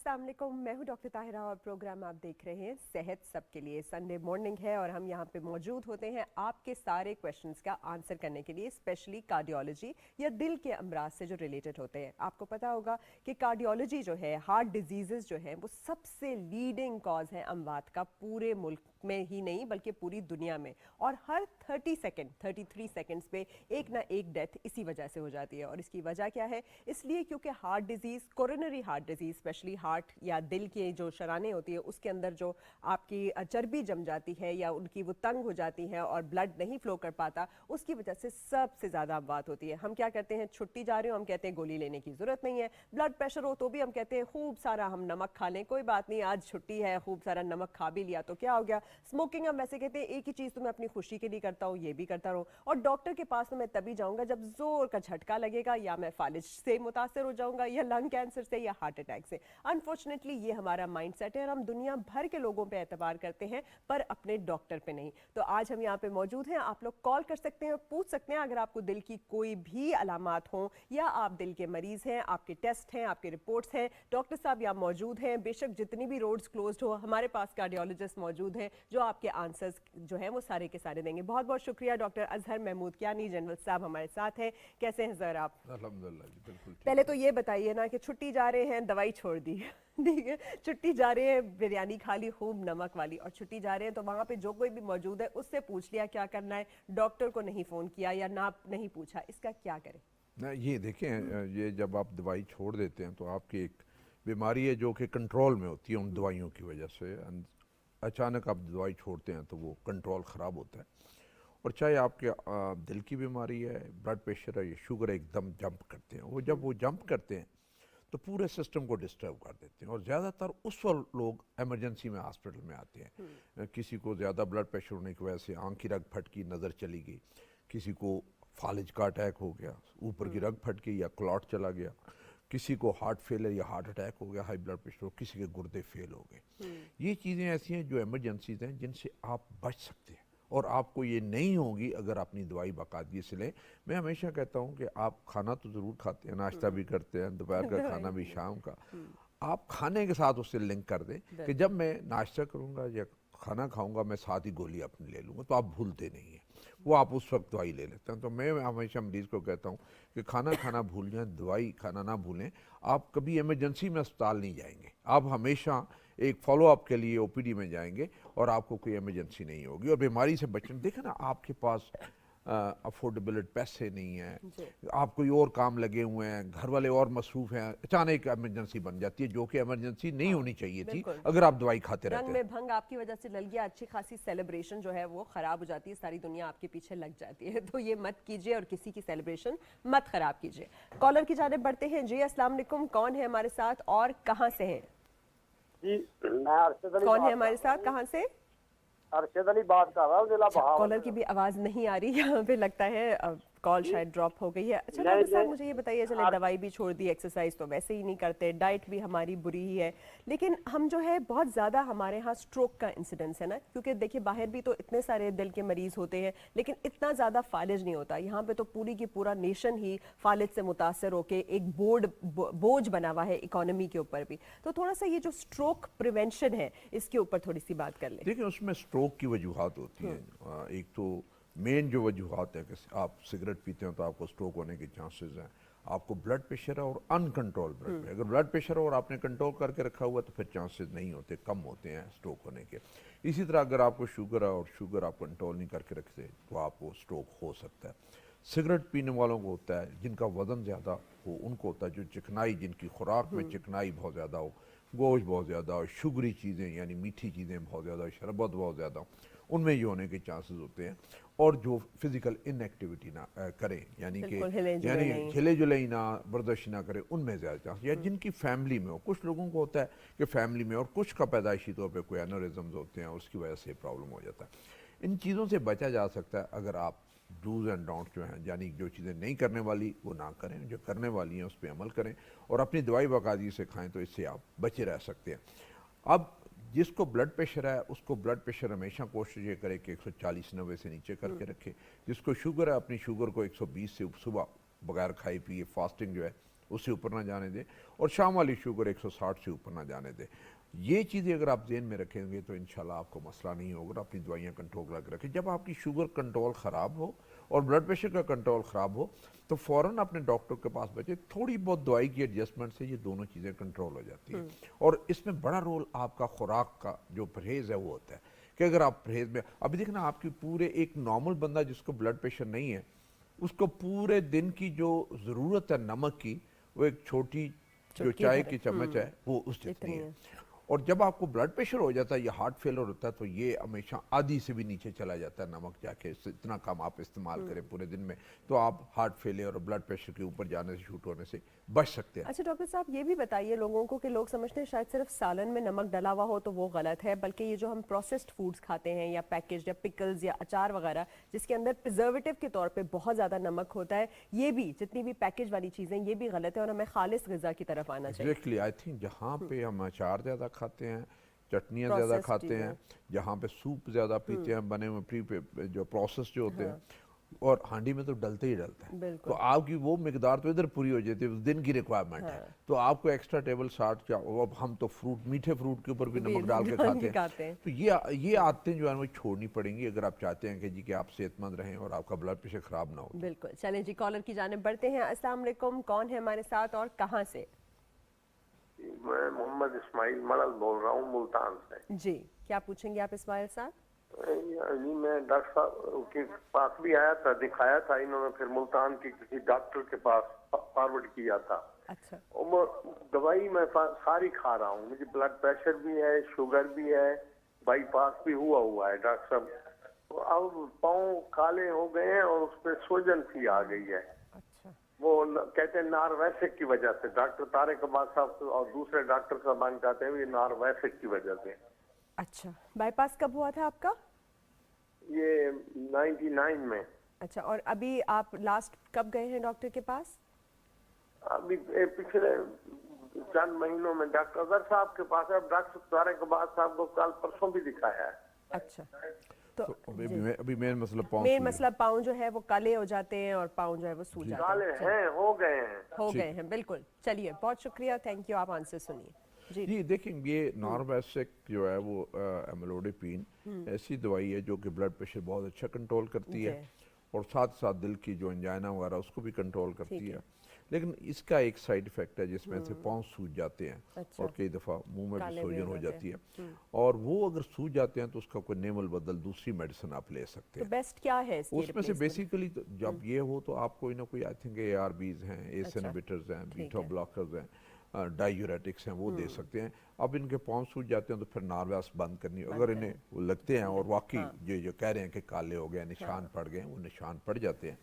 अस्सलाम वालेकुम, मैं हूं डॉक्टर ताहिरा और प्रोग्राम आप देख रहे हैं सेहत सबके लिए। संडे मॉर्निंग है और हम यहां पे मौजूद होते हैं आपके सारे क्वेश्चंस का आंसर करने के लिए, स्पेशली कार्डियोलॉजी या दिल के अमराज से जो रिलेटेड होते हैं। आपको पता होगा कि कार्डियोलॉजी जो है, हार्ट डिजीजेस जो है, वो सबसे लीडिंग कॉज है अमवात का, पूरे मुल्क में ही नहीं बल्कि पूरी दुनिया में। और हर 33 सेकेंड्स पे एक ना एक डेथ इसी वजह से हो जाती है। और इसकी वजह क्या है? इसलिए क्योंकि heart disease, coronary heart disease, specially heart या दिल के जो शराने होती है उसके अंदर जो आपकी चर्बी जम जाती है या उनकी वो तंग हो जाती है और ब्लड नहीं फ्लो कर पाता, उसकी वजह से सबसे ज्यादा अमवात होती है। हम क्या करते हैं, छुट्टी जा रहे हो हम कहते हैं गोली लेने की जरूरत नहीं है, ब्लड प्रेशर हो तो भी हम कहते हैं खूब सारा हम नमक खा लें, कोई बात नहीं आज छुट्टी है, खूब सारा नमक खा भी लिया तो क्या हो गया। स्मोकिंग हम वैसे कहते हैं एक ही चीज तो मैं अपनी खुशी के लिए करता हूँ, ये भी करता रहूँ। और डॉक्टर के पास तो मैं तभी जाऊंगा जब जोर का झटका लगेगा, या मैं फालिज से मुतासर हो जाऊंगा, या लंग कैंसर से, या हार्ट अटैक से। अनफॉर्चुनेटली ये हमारा माइंडसेट है और हम दुनिया भर के लोगों पे एतबार करते हैं पर अपने डॉक्टर पे नहीं। तो आज हम यहाँ पे मौजूद हैं, आप लोग कॉल कर सकते हैं, पूछ सकते हैं अगर आपको दिल की कोई भी अलामात हो या आप दिल के मरीज हैं, आपके टेस्ट हैं, आपके रिपोर्ट्स हैं, डॉक्टर साहब यहाँ मौजूद हैं। बेशक जितनी भी रोड्स क्लोज्ड हो, हमारे पास कार्डियोलॉजिस्ट मौजूद हैं जो आपके आंसर्स जो हैं वो सारे के सारे देंगे। बहुत बहुत शुक्रिया डॉक्टर अजहर महमूद कियानी जनरल साहब हमारे साथ हैं। कैसे हैं सर आप? अल्हम्दुलिल्लाह जी, बिल्कुल ठीक पहले है। तो ये बताइए ना कि छुट्टी जा रहे हैं, दवाई छोड़ दी ठीक है, छुट्टी जा रहे हैं, बिरयानी खा ली खूब नमक वाली, और छुट्टी जा रहे हैं तो वहां पे जो कोई भी मौजूद है उससे पूछ लिया क्या करना है, डॉक्टर को नहीं फोन किया या ना नहीं पूछा, इसका क्या करें? ना ये देखें, ये जब आप दवाई छोड़ देते हैं तो आपकी एक बीमारी है जो कि कंट्रोल में होती है उन दवाइयों की वजह से। अचानक आप दवाई छोड़ते हैं तो वो कंट्रोल ख़राब होता है। और चाहे आपके दिल की बीमारी है, ब्लड प्रेशर है या शुगर है, एकदम जंप करते हैं। वो जब वो जंप करते हैं तो पूरे सिस्टम को डिस्टर्ब कर देते हैं। और ज़्यादातर उस वक्त लोग इमरजेंसी में हॉस्पिटल में आते हैं। किसी को ज़्यादा ब्लड प्रेशर होने की वजह से आँख की रग फटकी, नज़र चली गई, किसी को फालिज का अटैक हो गया, ऊपर की रग फट गई या क्लॉट चला गया, किसी को हार्ट फेलियर या हार्ट अटैक हो गया, हाई ब्लड प्रेशर हो, किसी के गुर्दे फेल हो गए। ये चीज़ें ऐसी हैं जो इमरजेंसीज हैं जिनसे आप बच सकते हैं और आपको ये नहीं होगी अगर अपनी दवाई बाकायदगी से लें। मैं हमेशा कहता हूँ कि आप खाना तो ज़रूर खाते हैं, नाश्ता भी करते हैं, दोपहर का खाना भी, शाम का। आप खाने के साथ उससे लिंक कर दें कि जब मैं नाश्ता करूँगा या खाना खाऊंगा मैं साथ ही गोली अपनी ले लूँगा, तो आप भूलते नहीं हैं। वो आप उस वक्त दवाई ले लेते हैं। तो मैं हमेशा मरीज़ को कहता हूँ कि खाना खाना भूल जाएं, दवाई खाना ना भूलें। आप कभी इमरजेंसी में अस्पताल नहीं जाएंगे, आप हमेशा एक फॉलोअप के लिए ओपीडी में जाएंगे और आपको कोई इमरजेंसी नहीं होगी। और बीमारी से बचने, देखें ना, आपके पास अफोर्डेबिलिटी पैसे नहीं है, आप कोई और काम लगे हुए हैं, घर वाले और मसरूफ हैं, अचानक इमरजेंसी बन जाती है जो कि इमरजेंसी नहीं होनी चाहिए थी अगर आप दवाई खाते रहते रंग हैं। में भंग आपकी वजह से डल गया, अच्छी खासी सेलिब्रेशन जो है वो खराब हो जाती है, सारी दुनिया आपके पीछे लग जाती है। तो ये मत कीजिए और किसी की सेलिब्रेशन मत खराब कीजिए। कॉलर की जानिब बढ़ते हैं। जी अस्सलाम वालेकुम, कौन है हमारे साथ और कहां से हैं? जी मैं अरशद अली कौन है बात हमारे कर रहा साथ, हूँ। कहां से? अरशद अली बात कर रहा हूँ जिला अच्छा, बहावल कॉलर की भी आवाज नहीं आ रही यहाँ पे, लगता है कॉल जी। शायद ड्रॉप हो गई है। अच्छा नहीं डॉक्टर साहब नहीं मुझे ये बताइए, चले दवाई भी छोड़ दी, एक्सरसाइज तो वैसे ही नहीं करते, डाइट भी हमारी बुरी ही है, लेकिन हम जो है बहुत ज़्यादा हमारे यहाँ स्ट्रोक का इंसिडेंस है ना, क्योंकि देखिए बाहर भी तो इतने सारे दिल के मरीज होते हैं लेकिन इतना ज़्यादा फालिज नहीं होता। यहाँ पे तो पूरी की पूरा नेशन ही फालिज से मुतासर होकर एक बोझ बना हुआ है इकोनॉमी के ऊपर भी। तो थोड़ा सा ये जो स्ट्रोक प्रिवेंशन है इसके ऊपर थोड़ी सी बात कर लें। देखिए, उसमें स्ट्रोक की वजूहत होती हैं। एक तो मेन जो वजूहत है कि आप सिगरेट पीते हैं तो आपको स्ट्रोक होने के चांसेस हैं। आपको ब्लड प्रेशर है और अनकंट्रोल ब्लड प्रेशर, अगर ब्लड प्रेशर हो और आपने कंट्रोल करके रखा हुआ तो फिर चांसेस नहीं होते, कम होते हैं स्ट्रोक होने के। इसी तरह अगर आपको शुगर है और शुगर आप कंट्रोल नहीं करके रखते तो आपको स्ट्रोक हो सकता है। सिगरेट पीने वालों को होता है, जिनका वज़न ज़्यादा हो उनको होता है, जो चिकनाई, जिनकी खुराक में चिकनाई बहुत ज़्यादा हो, गोश्त बहुत ज़्यादा हो, शुगरी चीज़ें यानी मीठी चीज़ें बहुत ज़्यादा हो, शरबत बहुत ज़्यादा हो, उनमें ये होने के चांसेस होते हैं। और जो फिज़िकल इनएक्टिविटी ना करें, यानी कि हिले जुले ही ना, वर्जिश ना करें, उनमें ज़्यादा चांस। या जिनकी फैमिली में हो, कुछ लोगों को होता है कि फैमिली में, और कुछ का पैदाइशी तौर पर कोई एनोरिज्म्स होते हैं, उसकी वजह से प्रॉब्लम हो जाता है। इन चीज़ों से बचा जा सकता है अगर आप डूज एंड डोंट्स जो हैं, यानी जो चीज़ें नहीं करने वाली वो ना करें, जो करने वाली हैं उस पर अमल करें और अपनी दवाई बाकायदगी से खाएं, तो इससे आप बचे रह सकते हैं। अब जिसको ब्लड प्रेशर है उसको ब्लड प्रेशर हमेशा कोशिश ये करे कि 140/90 से नीचे करके रखे। जिसको शुगर है अपनी शुगर को 120 से सुबह बगैर खाए पिए फास्टिंग जो है उससे ऊपर ना जाने दें, और शाम वाली शुगर 160 से ऊपर ना जाने दें। ये चीज़ें अगर आप ज़हन में रखेंगे तो इंशाल्लाह आपको मसला नहीं होगा। अपनी दवाइयाँ कंट्रोल करके रखें। जब आपकी शुगर कंट्रोल ख़राब हो और ब्लड प्रेशर का कंट्रोल ख़राब हो तो फ़ौरन अपने डॉक्टर के पास बचे। थोड़ी बहुत दवाई की एडजस्टमेंट से ये दोनों चीज़ें कंट्रोल हो जाती हैं। और इसमें बड़ा रोल आपका खुराक का जो परहेज़ है वो होता है कि अगर आप परहेज़ में, अभी देखना आपकी पूरे एक नॉर्मल बंदा जिसको ब्लड प्रेशर नहीं है, उसको पूरे दिन की जो ज़रूरत है नमक की, वो एक छोटी जो चुटकी चाय भर की चम्मच है वो उस जितनी इतनी है। है। और जब आपको ब्लड प्रेशर हो जाता है या हार्ट फेलर होता है तो ये हमेशा आधी से भी नीचे चला जाता है नमक जाके। इससे इतना कम आप इस्तेमाल करें पूरे दिन में तो आप हार्ट फेलियर और ब्लड प्रेशर के ऊपर जाने से, शूट होने से बच सकते हैं। अच्छा डॉक्टर साहब, ये भी बताइए लोगों को कि लोग समझते हैं शायद सिर्फ सालन में नमक डला हुआ हो तो वो गलत है, बल्कि ये जो हम प्रोसेस्ड फूड्स खाते हैं या पैकेज या पिकल्स या अचार वगैरह जिसके अंदर प्रिजर्वेटिव के तौर पे बहुत ज़्यादा नमक होता है, ये भी जितनी भी पैकेज वाली चीज़ें ये भी गलत है और हमें खालिस ग़िज़ा की तरफ आना चाहिए। एग्जैक्टली, आई थिंक जहाँ पे हम अचार ज़्यादा खाते हैं, चटनियाँ ज़्यादा Processed खाते चीज़ें। हैं, जहाँ पे सूप ज़्यादा पीते हैं बने हुए जो प्रोसेस जो होते हाँ। हैं, और हांडी में तो डलते ही डलता है। बिल्कुल। तो आपकी वो मिकदार तो इधर पूरी हो जाती है, उस दिन की रिक्वायरमेंट है। तो आपको एक्स्ट्रा टेबल साल्ट क्या, अब हम तो फ्रूट, मीठे फ्रूट के ऊपर भी भी नमक डाल के खाते खाते हैं। हैं। तो ये आदतें जो है वो छोड़नी पड़ेंगी अगर आप चाहते हैं कि जी कि आप सेहतमंद रहें और आपका ब्लड प्रेशर ख़राब ना हो। बिल्कुल। चलें जी, कॉलर की जानिब बढ़ते हैं। अस्सलाम वालेकुम, कौन है हमारे साथ और कहाँ से? मैं मोहम्मद इस्माइल मलल बोल रहा हूँ मुल्तान से। जी, क्या पूछेंगे आप इस्माइल साहब? यानी मैं डॉक्टर साहब के पास भी आया था, दिखाया था इन्होंने, फिर मुल्तान के किसी डॉक्टर के पास फॉरवर्ड किया था। अच्छा। और दवाई मैं सारी खा रहा हूँ, मुझे ब्लड प्रेशर भी है, शुगर भी है, बाईपास भी हुआ है डॉक्टर साहब। तो अब पाँव काले हो गए हैं और उस पर सूजन सी आ गई है। अच्छा। वो कहते हैं नारवैसिक की वजह से। डॉक्टर तारिक अब्बास साहब और दूसरे डॉक्टर साहब कहते हैं ये नारवैसिक की वजह से। अच्छा, बाईपास कब हुआ था आपका? ये 99 में। अच्छा, और अभी आप लास्ट कब गए हैं डॉक्टर के पास? अभी पिछले चंद महीनों में डॉक्टर अजहर साहब के पास है। डॉक्टर तारिक अब्बास साहब को कल परसों भी दिखाया है। अच्छा, तो अभी मेन मसला पाँव मेन सूज मसला पाँव जो है वो काले हो जाते हैं और पाँव जो है वो सूज जाते काले हैं। हैं, हो गए हैं। हो गए हैं, बिल्कुल। चलिए, बहुत शुक्रिया, थैंक यू। आप आंसर सुनिए जी। जी। देखेंगे ये नॉर्वेसिक जो है वो एमिलोडिपिन ऐसी दवाई है जो कि ब्लड प्रेशर बहुत अच्छा कंट्रोल करती है और साथ साथ दिल की जो अंजाइना वगैरह उसको भी कंट्रोल करती है। लेकिन इसका एक साइड इफेक्ट है जिसमें से पाँव सूज जाते हैं। अच्छा। और कई दफ़ा मुंह में भी काले भी सूजन हो हो जाते जाती है। और वो अगर सूज जाते हैं तो उसका कोई नेमल बदल दूसरी मेडिसिन आप ले सकते तो हैं। बेस्ट क्या है इसकी उसमें से replacement? बेसिकली तो जब ये हो तो आप कोई ना कोई, आई थिंक ARBs हैं, एस अच्छा, इनहिबिटर्स हैं, ठीक बीटा है। ब्लॉकर्स हैं, डायूरेटिक्स हैं, वो दे सकते हैं। अब इनके पाँव सूज जाते हैं तो फिर नार्वास बंद करनी, अगर इन्हें वो लगते हैं और वाकई ये जो कह रहे हैं कि काले हो गए, निशान पड़ गए, वो निशान पड़ जाते हैं,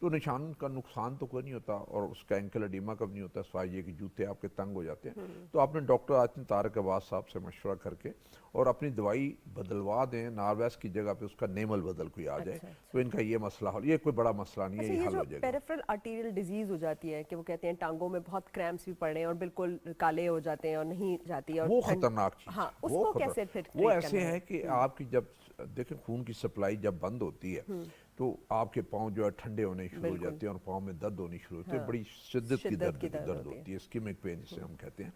तो निशान का नुकसान तो कोई नहीं होता और उसका एंकल एडिमा कब नहीं होता, सिवाय ये कि जूते आपके तंग हो जाते हैं। तो आपने डॉक्टर आतिन तारिक अब्बास साहब से मशवरा करके और अपनी दवाई बदलवा दें, नार्वेस की जगह पे उसका नेमल बदल कोई आ जाए। अच्छा। तो इनका ये मसला हल, ये कोई बड़ा मसला नहीं है, अच्छा, ये ये हल जो हो जाएगा। पेरिफेरल आर्टीरियल डिजीज हो जाती है कि वो कहते हैं टांगों में बहुत क्रैम्प्स भी पड़ रहे हैं और बिल्कुल काले हो जाते हैं और नहीं जाती है और वो खतरनाक चीज हाँ, है। उसको कैसे फिर वो treat ऐसे करना है कि आपकी जब देखें खून की सप्लाई जब बंद होती है तो आपके पाँव जो है ठंडे होने शुरू हो जाते हैं और पाँव में दर्द होनी शुरू होती है। बड़ी शिद्दत की दर्द होती है, स्किमिक पेन जिसे हम कहते हैं।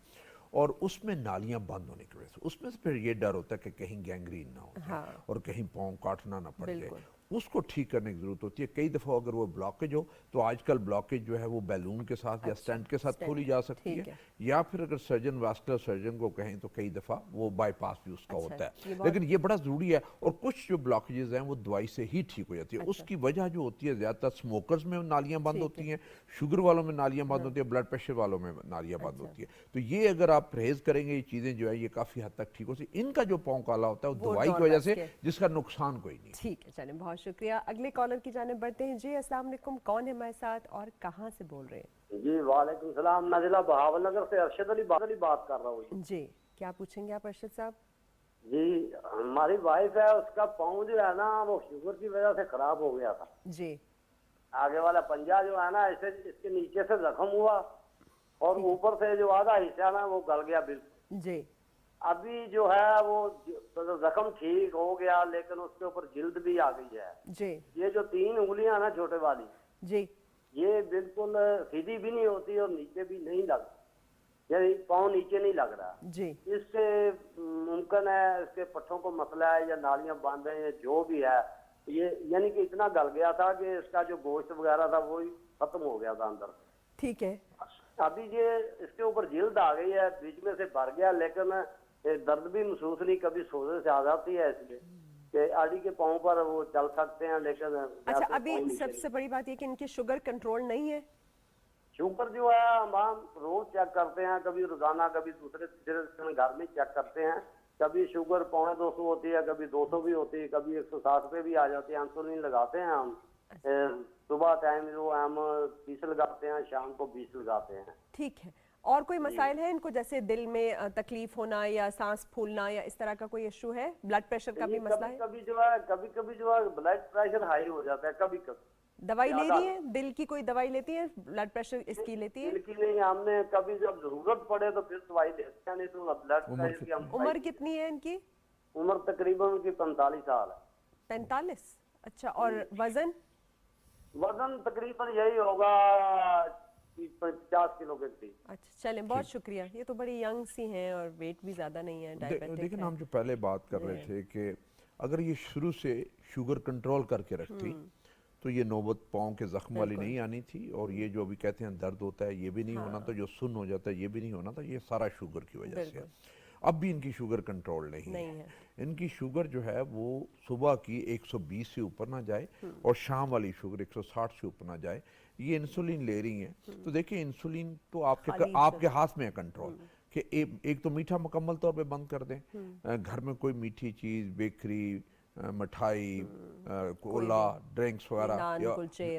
और उसमें नालियां बंद होने की वजह से उसमें से फिर ये डर होता है कि कहीं गैंग्रीन ना हो जाए और कहीं पाँव काटना ना पड़ जाए। उसको ठीक करने की जरूरत होती है। कई दफ़ा अगर वो ब्लॉकेज हो तो आजकल ब्लॉकेज जो है वो बैलून के साथ या स्टेंट के साथ खोली जा सकती है, या फिर अगर सर्जन वास्कुलर सर्जन को कहें तो कई दफ़ा वो बाईपास भी उसका होता है। लेकिन ये बड़ा ज़रूरी है। और कुछ जो ब्लॉकेजेस हैं वो दवाई से ही ठीक हो जाती है। उसकी वजह जो होती है ज़्यादातर स्मोकर्स में नालियाँ बंद होती हैं, शुगर वालों में नालियाँ बंद होती है, ब्लड प्रेशर वालों में नालियाँ बंद होती है। तो ये अगर आप परहेज करेंगे ये चीज़ें जो है ये काफ़ी हद तक ठीक हो सकती। इनका जो पाँव काला होता है वो दवाई की वजह से, जिसका नुकसान कोई नहीं। ठीक है, चलें, बहुत शुक्रिया। अगले कॉलर की जाने बढ़ते हैं जी। अस्सलाम वालेकुम, कौन है हमारे साथ और कहाँ से बोल रहे हैं? जी वालेकुम सलाम, मैं जिला बहावल नगर से अरशद अली बात कर रहा हूँ जी। क्या पूछेंगे आप अरशद साहब? जी, हमारी वाइफ है, उसका पाँव जो है ना वो शुगर की वजह से खराब हो गया था। जी। आगे वाला पंजा जो है ना इसे इसके नीचे से जख्म हुआ और ऊपर से जो आधा हिस्सा ना वो गल गया बिल्कुल जी। अभी जो है वो जख्म ठीक हो गया लेकिन उसके ऊपर जिल्द भी आ गई है। जी। ये जो 3 उंगलियां ना छोटे वाली जी, ये बिल्कुल सीधी भी नहीं होती और नीचे भी नहीं लगती, यानी पाँव नीचे नहीं लग रहा। जी। इससे मुमकिन है इसके पट्टों को मसला है या नालियां बांध रहे हैं, जो भी है, ये यानी कि इतना गल गया था कि इसका जो गोश्त वगैरह था वो ही खत्म हो गया था अंदर। ठीक है। अभी ये इसके ऊपर जिल्द आ गई है, बीच में से भर गया, लेकिन दर्द भी महसूस नहीं, कभी सोने से आ जाती है, इसलिए कि आड़ी के पाँव पर वो चल सकते हैं, लेकिन अच्छा, ऐसे अभी पाँव नीचे सबसे बड़ी बात ये कि इनकी शुगर कंट्रोल नहीं है। शुगर जो है हम रोज चेक करते हैं, कभी रोजाना, कभी दूसरे तीसरे दिन घर में चेक करते हैं। कभी शुगर 250 होती है, कभी 200 भी होती है, कभी 160 पे भी आ जाती है। इंसुलिन लगाते हैं हम, सुबह टाइम जो हम 30 लगाते हैं, शाम को 20 लगाते हैं। ठीक है। और कोई मसाइल है इनको, जैसे दिल में तकलीफ होना या सांस फूलना या इस तरह का कोई इशू है? ब्लड प्रेशर का भी मसला है? कभी जो है, कभी जो है ब्लड प्रेशर हाई हो जाता है, कभी कभी। दवाई ले रही है? दिल की कोई दवाई लेती है? ब्लड प्रेशर इसकी लेती है? दिल की नहीं, हमने कभी जब जरूरत पड़े तो फिर दवाई लेते हैं, नहीं तो ब्लड प्रेशर की हम। उम्र कितनी है इनकी? उम्र तकरीबन उनकी 45 साल है। 45? अच्छा। और वजन? वजन तकरीबन यही होगा 50 किलो के करीब। अच्छा, चलें, बहुत शुक्रिया। ये तो बड़ी यंग सी हैं और वेट भी ज़्यादा नहीं है, डायबिटिक देखिए है। हम जो पहले बात कर रहे थे कि अगर ये शुरू से शुगर कंट्रोल करके रखती तो ये नौबत पाँव के जख्म वाली नहीं आनी थी, और ये जो अभी कहते हैं दर्द होता है ये भी नहीं होना था, जो सुन्न हो जाता है ये भी नहीं होना था। ये सारा शुगर की वजह से है। अब भी इनकी शुगर कंट्रोल नहीं है। इनकी शुगर जो है वो सुबह की 120 से ऊपर ना जाए और शाम वाली शुगर 160 से ऊपर ना जाए। ये इंसुलिन ले रही हैं, तो देखिए इंसुलिन तो आपके हाथ में है कंट्रोल, कि एक तो मीठा मुकम्मल तौर पे बंद कर दें। घर में कोई मीठी चीज़, बेकरी, मिठाई, कोला, ड्रिंक्स वगैरह,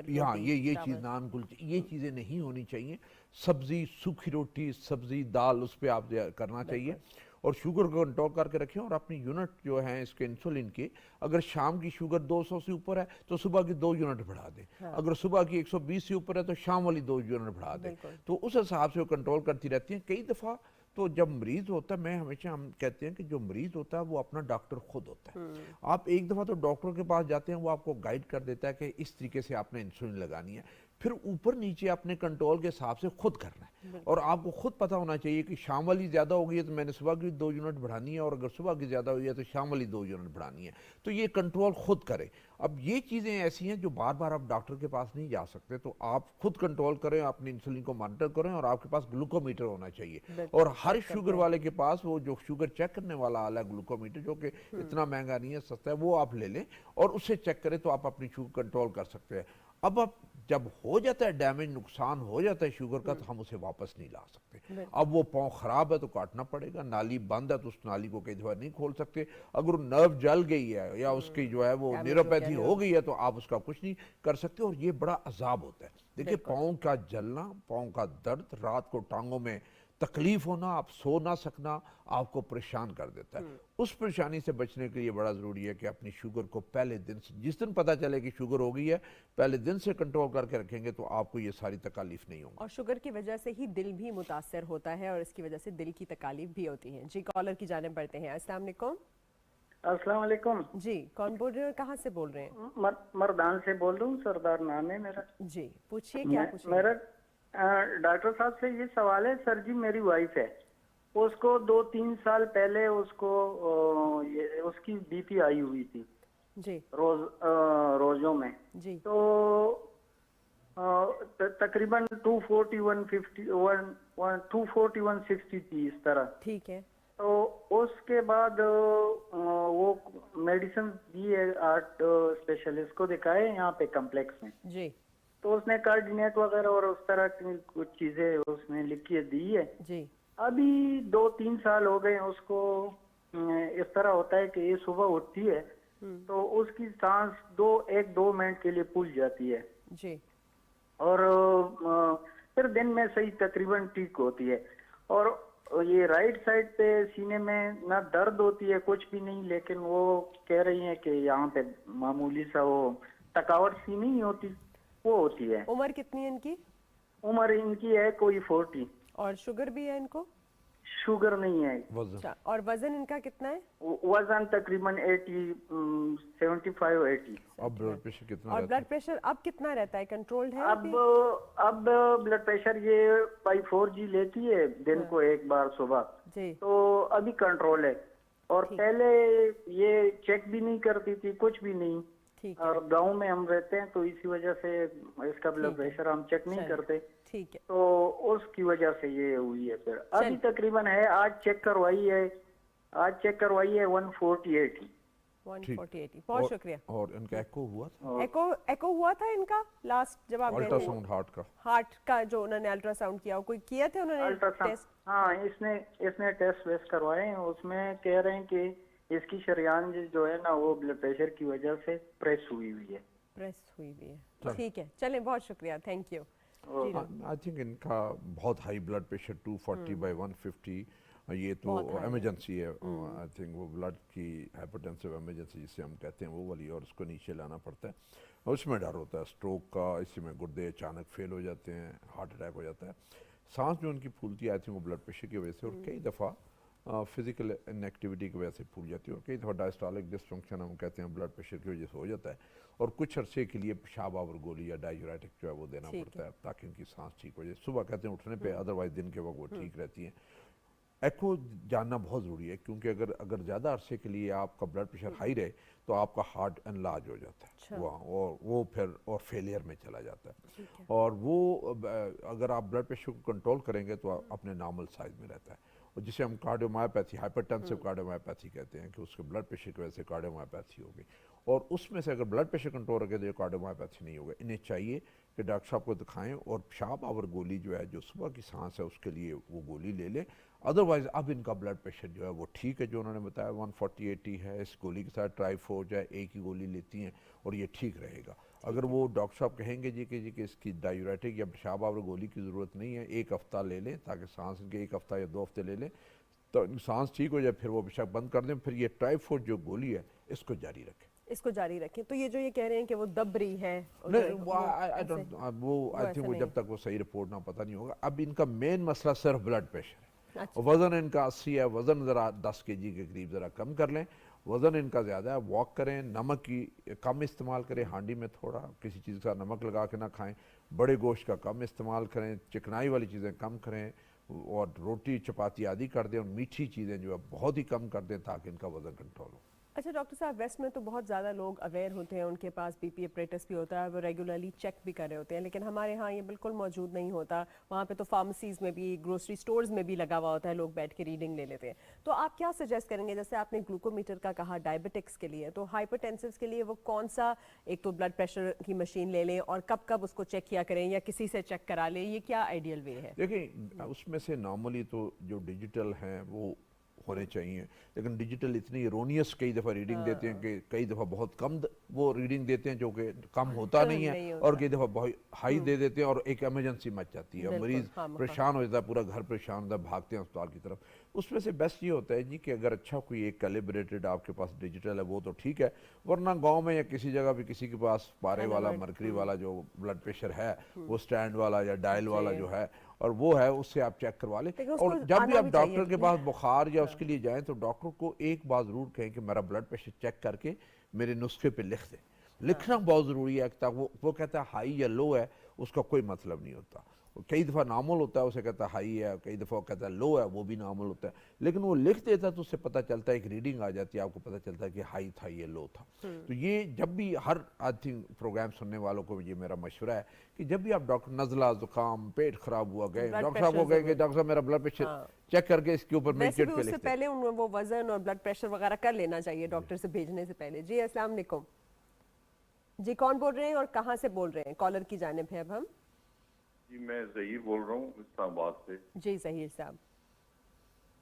यहाँ ये चीज़, नान कुलचे, ये चीज़ें नहीं होनी चाहिए। सब्जी, सूखी रोटी, सब्जी, दाल, उस पर आप करना चाहिए और शुगर को कंट्रोल करके रखें। और अपनी यूनिट जो है इसके इंसुलिन की, अगर शाम की शुगर 200 से ऊपर है तो सुबह की 2 यूनिट बढ़ा दें। हाँ। अगर सुबह की 120 से ऊपर है तो शाम वाली 2 यूनिट बढ़ा दें। तो उस हिसाब से वो कंट्रोल करती रहती हैं। कई दफ़ा तो जब मरीज होता है, मैं हमेशा हम कहते हैं कि जो मरीज होता है वो अपना डॉक्टर खुद होता है। आप एक दफ़ा तो डॉक्टर के पास जाते हैं, वो आपको गाइड कर देता है कि इस तरीके से आपने इंसुलिन लगानी है, फिर ऊपर नीचे अपने कंट्रोल के हिसाब से खुद करना है। और आपको खुद पता होना चाहिए कि शाम वाली ज़्यादा हो गई है तो मैंने सुबह की 2 यूनिट बढ़ानी है, और अगर सुबह की ज़्यादा हुई है तो शाम वाली 2 यूनिट बढ़ानी है। तो ये कंट्रोल खुद करें। अब ये चीज़ें ऐसी हैं जो बार बार आप डॉक्टर के पास नहीं जा सकते, तो आप खुद कंट्रोल करें, अपने इंसुलिन को मॉनिटर करें, और आपके पास ग्लूकोमीटर होना चाहिए। और हर शुगर वाले के पास वो जो शुगर चेक करने वाला आला है ग्लूकोमीटर, जो कि इतना महंगा नहीं है, सस्ता है, वो आप ले लें और उससे चेक करें तो आप अपनी शुगर कंट्रोल कर सकते हैं। अब आप जब हो जाता है डैमेज, नुकसान हो जाता है शुगर का, तो हम उसे वापस नहीं ला सकते। अब वो पाँव खराब है तो काटना पड़ेगा, नाली बंद है तो उस नाली को कई दफा नहीं खोल सकते। अगर नर्व जल गई है या उसकी जो है वो न्यूरोपैथी हो गई है तो आप उसका कुछ नहीं कर सकते, और ये बड़ा अजाब होता है। देखिए पाँव का जलना, पाँव का दर्द, रात को टांगों में तकलीफ होना, आप सो ना सकना, आपको परेशान कर देता है। उस परेशानी से बचने के लिए बड़ा ज़रूरी है कि अपनी शुगर को पहले दिन से, जिस दिन पता चले कि शुगर हो गई है, पहले दिन से कंट्रोल करके रखेंगे तो आपको ये सारी तकलीफ नहीं होगी। और शुगर की वजह से ही दिल भी मुतासर होता है और इसकी वजह से दिल की तकलीफ भी होती है। जी, कॉलर की जानिब बढ़ते हैं। अस्सलाम वालेकुम। अस्सलाम वालेकुम। जी, कौन बोल रहे हो, कहाँ से बोल रहे हैं? मर्दान से बोल रहा हूँ, सरदार नाम है मेरा। जी, पूछिए, क्या पूछिए? मेरा डॉक्टर साहब से ये सवाल है। सर जी, मेरी वाइफ है, उसको 2-3 साल पहले उसको उसकी बीपी आई हुई थी जी, रोजों में जी। तो तकरीबन 240, 150, 240, 160 थी, इस तरह। ठीक है। तो उसके बाद वो मेडिसिन दी है, 8 स्पेशलिस्ट को दिखाए यहाँ पे कॉम्प्लेक्स में जी, तो उसने कार्डिनेट वगैरह और उस तरह की कुछ चीजें उसने लिख के दी है। जी, अभी 2-3 साल हो गए उसको। इस तरह होता है कि ये सुबह उठती है तो उसकी सांस 1-2 मिनट के लिए फूल जाती है, जी, और फिर दिन में सही तकरीबन ठीक होती है। और ये राइट साइड पे सीने में ना दर्द होती है, कुछ भी नहीं, लेकिन वो कह रही है कि यहाँ पे मामूली सा वो थकावट सी नहीं होती, वो होती है। उम्र कितनी है इनकी? उम्र इनकी है कोई 40। और शुगर भी है इनको? शुगर नहीं है। वजन अच्छा, और वजन इनका कितना है? वजन तकरीबन 75-80। अब ब्लड प्रेशर कितना और रहता ब्लड प्रेशर अब कितना रहता है? कंट्रोल्ड है अभी? अब ब्लड प्रेशर ये बाई 4G लेती है दिन को एक बार सुबह, जी तो अभी कंट्रोल है। और पहले ये चेक भी नहीं करती थी, कुछ भी नहीं। ठीक और गांव में हम रहते हैं तो इसी वजह से इसका ब्लड प्रेशर हम चेक नहीं करते, ठीक है। तो उसकी वजह से ये हुई है। फिर अभी तकरीबन है, आज चेक करवाई है 140-80। 140-80, बहुत शुक्रिया। और इनका एको हुआ था, एको हुआ था इनका लास्ट जब आप गए थे? अल्ट्रासाउंड हार्ट का जो उन्होंने अल्ट्रासाउंड किया, कोई किया थे उन्होंने टेस्ट? हाँ, इसने टेस्ट वेस्ट करवाए हैं। उसमें कह रहे हैं कि इसकी शरीयान जो है ना वो ब्लड प्रेशर की वजह से प्रेस हुई है। ठीक है, चलें, बहुत शुक्रिया, थैंक यू। आई थिंक इनका बहुत हाई ब्लड प्रेशर 240/150, ये तो इमरजेंसी है। आई थिंक वो ब्लड की हाइपरटेंसिव इमरजेंसी जिसे हम कहते हैं वो वाली, और उसको नीचे लाना पड़ता है। और उसमें डर होता है स्ट्रोक का, इसी में गुर्दे अचानक फेल हो जाते हैं, हार्ट अटैक हो जाता है। सांस जो उनकी फूलती आई थी वो ब्लड प्रेशर की वजह से, और कई दफ़ा फिजिकल इनएक्टिविटी की वजह से फूल जाती है, और कई दफ़ा डायस्टोलिक डिसफंक्शन हम कहते हैं ब्लड प्रेशर की वजह से हो जाता है। और कुछ अरसे के लिए पेशाब आवर गोली या डायूरेटिक जो है वो देना पड़ता है ताकि उनकी सांस ठीक हो जाए। सुबह कहते हैं उठने पे, अदरवाइज दिन के वक्त वो ठीक रहती हैं। एको जानना बहुत ज़रूरी है, क्योंकि अगर ज़्यादा अरसे के लिए आपका ब्लड प्रेशर हाई रहे तो आपका हार्ट एनलार्ज हो जाता है वहाँ, और वो फिर और फेलियर में चला जाता है। और वो अगर आप ब्लड प्रेशर को कंट्रोल करेंगे तो अपने नॉर्मल साइज में रहता है। और जिसे हम कार्डियोमायोपैथी, हाइपरटेंसिव कार्डियोमायोपैथी कहते हैं, कि उसके ब्लड प्रेशर की वजह से कार्डियोमायोपैथी हो गई। और उसमें से अगर ब्लड प्रेशर कंट्रोल रखे तो ये कार्डियोमायोपैथी नहीं होगा। इन्हें चाहिए कि डॉक्टर साहब को दिखाएं और पेशाब आवर गोली जो है, जो सुबह की सांस है, उसके लिए वो गोली ले लें। अदरवाइज अब इनका ब्लड प्रेशर जो है वो ठीक है, जो उन्होंने बताया 140/80 है। इस गोली के साथ ट्राइफोर्ज है, एक ही गोली लेती हैं और ये ठीक रहेगा। अगर वो डॉक्टर साहब कहेंगे जी कि इसकी डायूरेटिक या पेशाब आवर गोली की ज़रूरत नहीं है, 1 हफ्ता ले लें ताकि सांस इनके 1 हफ्ता या 2 हफ्ते ले लें तो सांस ठीक हो जाए, फिर वो पेशाब बंद कर दें। फिर ये ट्राइफोर्ज जो गोली है इसको जारी रखें। तो ये जो ये कह रहे हैं कि वो दब रही है, नहीं, वो आई थिंक वो जब तक वो सही रिपोर्ट ना पता नहीं होगा। अब इनका मेन मसला सिर्फ ब्लड प्रेशर है। अच्छा। वजन इनका 80 है, वजन ज़रा 10 kg के करीब ज़रा कम कर लें। वजन इनका ज़्यादा है, वॉक करें, नमक की कम इस्तेमाल करें, हांडी में थोड़ा किसी चीज़ का नमक लगा के ना खाएं, बड़े गोश्त का कम इस्तेमाल करें, चिकनाई वाली चीज़ें कम करें, और रोटी चपाती आदि कर दें, और मीठी चीज़ें जो है बहुत ही कम कर दें ताकि इनका वजन कंट्रोल हो। अच्छा डॉक्टर साहब, वेस्ट में तो बहुत ज़्यादा लोग अवेयर होते हैं, उनके पास बीपी अपरेटस भी होता है, वो रेगुलरली चेक भी कर रहे होते हैं, लेकिन हमारे यहाँ ये बिल्कुल मौजूद नहीं होता। वहाँ पे तो फार्मेसीज़ में भी, ग्रोसरी स्टोर्स में भी लगा हुआ होता है, लोग बैठ के रीडिंग ले लेते हैं। तो आप क्या सजेस्ट करेंगे? जैसे आपने ग्लूकोमीटर का कहा डायबिटिक्स के लिए, तो हाइपरटेंसिव्स के लिए वो कौन सा, एक तो ब्लड प्रेशर की मशीन ले लें और कब कब उसको चेक किया करें, या किसी से चेक करा लें, ये क्या आइडियल वे है? देखिए, उसमें से नॉर्मली तो जो डिजिटल हैं वो होने चाहिए, लेकिन डिजिटल इतनी एरोनियस कई दफ़ा रीडिंग देते हैं कि कई दफ़ा बहुत कम वो रीडिंग देते हैं जो कि कम होता नहीं है, और कई दफ़ा बहुत हाई दे देते हैं और एक इमरजेंसी मच जाती है, मरीज़ परेशान हो जाता है, पूरा घर परेशान होता है, भागते हैं अस्पताल की तरफ। उसमें से बेस्ट ये होता है जी कि अगर अच्छा कोई एक कैलिब्रेटेड आपके पास डिजिटल है वो तो ठीक है, वरना गांव में या किसी जगह भी किसी के पास पारे वाला, मरकरी वाला जो ब्लड प्रेशर है, वो स्टैंड वाला या डायल वाला जो है, और वो है, उससे आप चेक करवा लें। और जब भी आप डॉक्टर के पास बुखार या उसके लिए जाएं तो डॉक्टर को एक बात ज़रूर कहें कि मेरा ब्लड प्रेशर चेक करके मेरे नुस्खे पे लिख दें। लिखना बहुत ज़रूरी है, ताकि वो कहता है हाई या लो है, उसका कोई मतलब नहीं होता। कई दफ़ा नॉर्मल होता है, उसे कहता है हाई है, कई दफ़ा कहता है लो है, वो भी नॉर्मल होता है, लेकिन वो लिख देता है तो उससे पता चलता है, एक रीडिंग आ जाती है, आपको पता चलता है कि हाई था, ये लो था। तो ये जब भी हर आई थिंक प्रोग्राम सुनने वालों को ये मेरा मशवरा है कि जब भी आप डॉक्टर, नज़ला, जुकाम, पेट खराब हुआ गए, डॉक्टर साहब को कहेंगे डॉक्टर साहब मेरा ब्लड प्रेशर चेक करके इसके ऊपर मेडिकेट पे लिख दें। पहले वो वजन और ब्लड प्रेशर वगैरह कर लेना चाहिए डॉक्टर से भेजने से पहले। जी अस्सलाम वालेकुम जी, कौन बोल रहे हैं और कहाँ से बोल रहे हैं? कॉलर की जानिब है अब हम। जी मैं ज़हीर बोल रहा हूँ इस्लामाबाद से। जी ज़हीर साहब।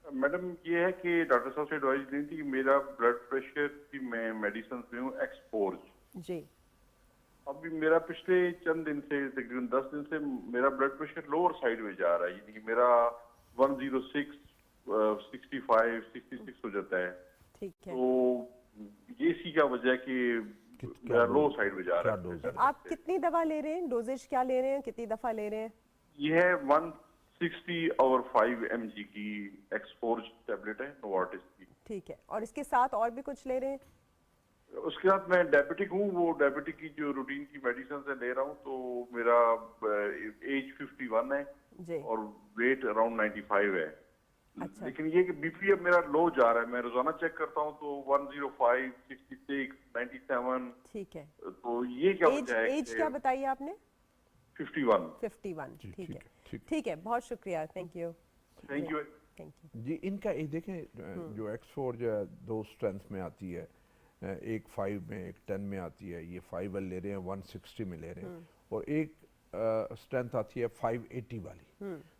मैडम ये है कि डॉक्टर साहब से एडवाइस दी थी कि मेरा ब्लड प्रेशर की मैं मेडिसिन पे हूँ एक्सपोर्ज जी। अभी मेरा पिछले चंद दिन से, तकरीबन 10 दिन से मेरा ब्लड प्रेशर लोअर साइड में जा रहा है, यानी मेरा 106, 65, 66 हो जाता है। ठीक है। तो ये इसी का वजह है कि मेरा लो साइड में जा रहा है। आप कितनी दवा ले रहे हैं? डोजेज क्या ले रहे हैं? कितनी दफा ले रहे हैं? ये है 60 और 5 mg की एक्सफोर्ज टैबलेट है नोवार्टिस की। ठीक है, और इसके साथ और भी कुछ ले रहे हैं? उसके साथ मैं डायबिटिक हूँ, वो डायबिटिक की जो रूटीन की मेडिसिन से ले रहा हूँ, तो मेरा एज 51 है जी। और वेट अराउंड 95 है। अच्छा। लेकिन ये कि बीपी अब मेरा लो जा रहा है, मैं रोजाना चेक करता हूँ तो 105, 66, 97। ठीक है, तो ये क्या एज वजह है? एज क्या बताइए आपने? 51। 51। जी, ठीक ठीक है, है, ठीक। ठीक है, बहुत शुक्रिया, thank you. Thank you. Thank you. जी, इनका ये देखें जो एक्सफोर जो है 2 स्ट्रेंथ में आती है, एक 5 में एक 10 में आती है, ये 5 ले रहे हैं 160 में ले रहे हैं, और एक स्ट्रेंथ आती है 580 वाली।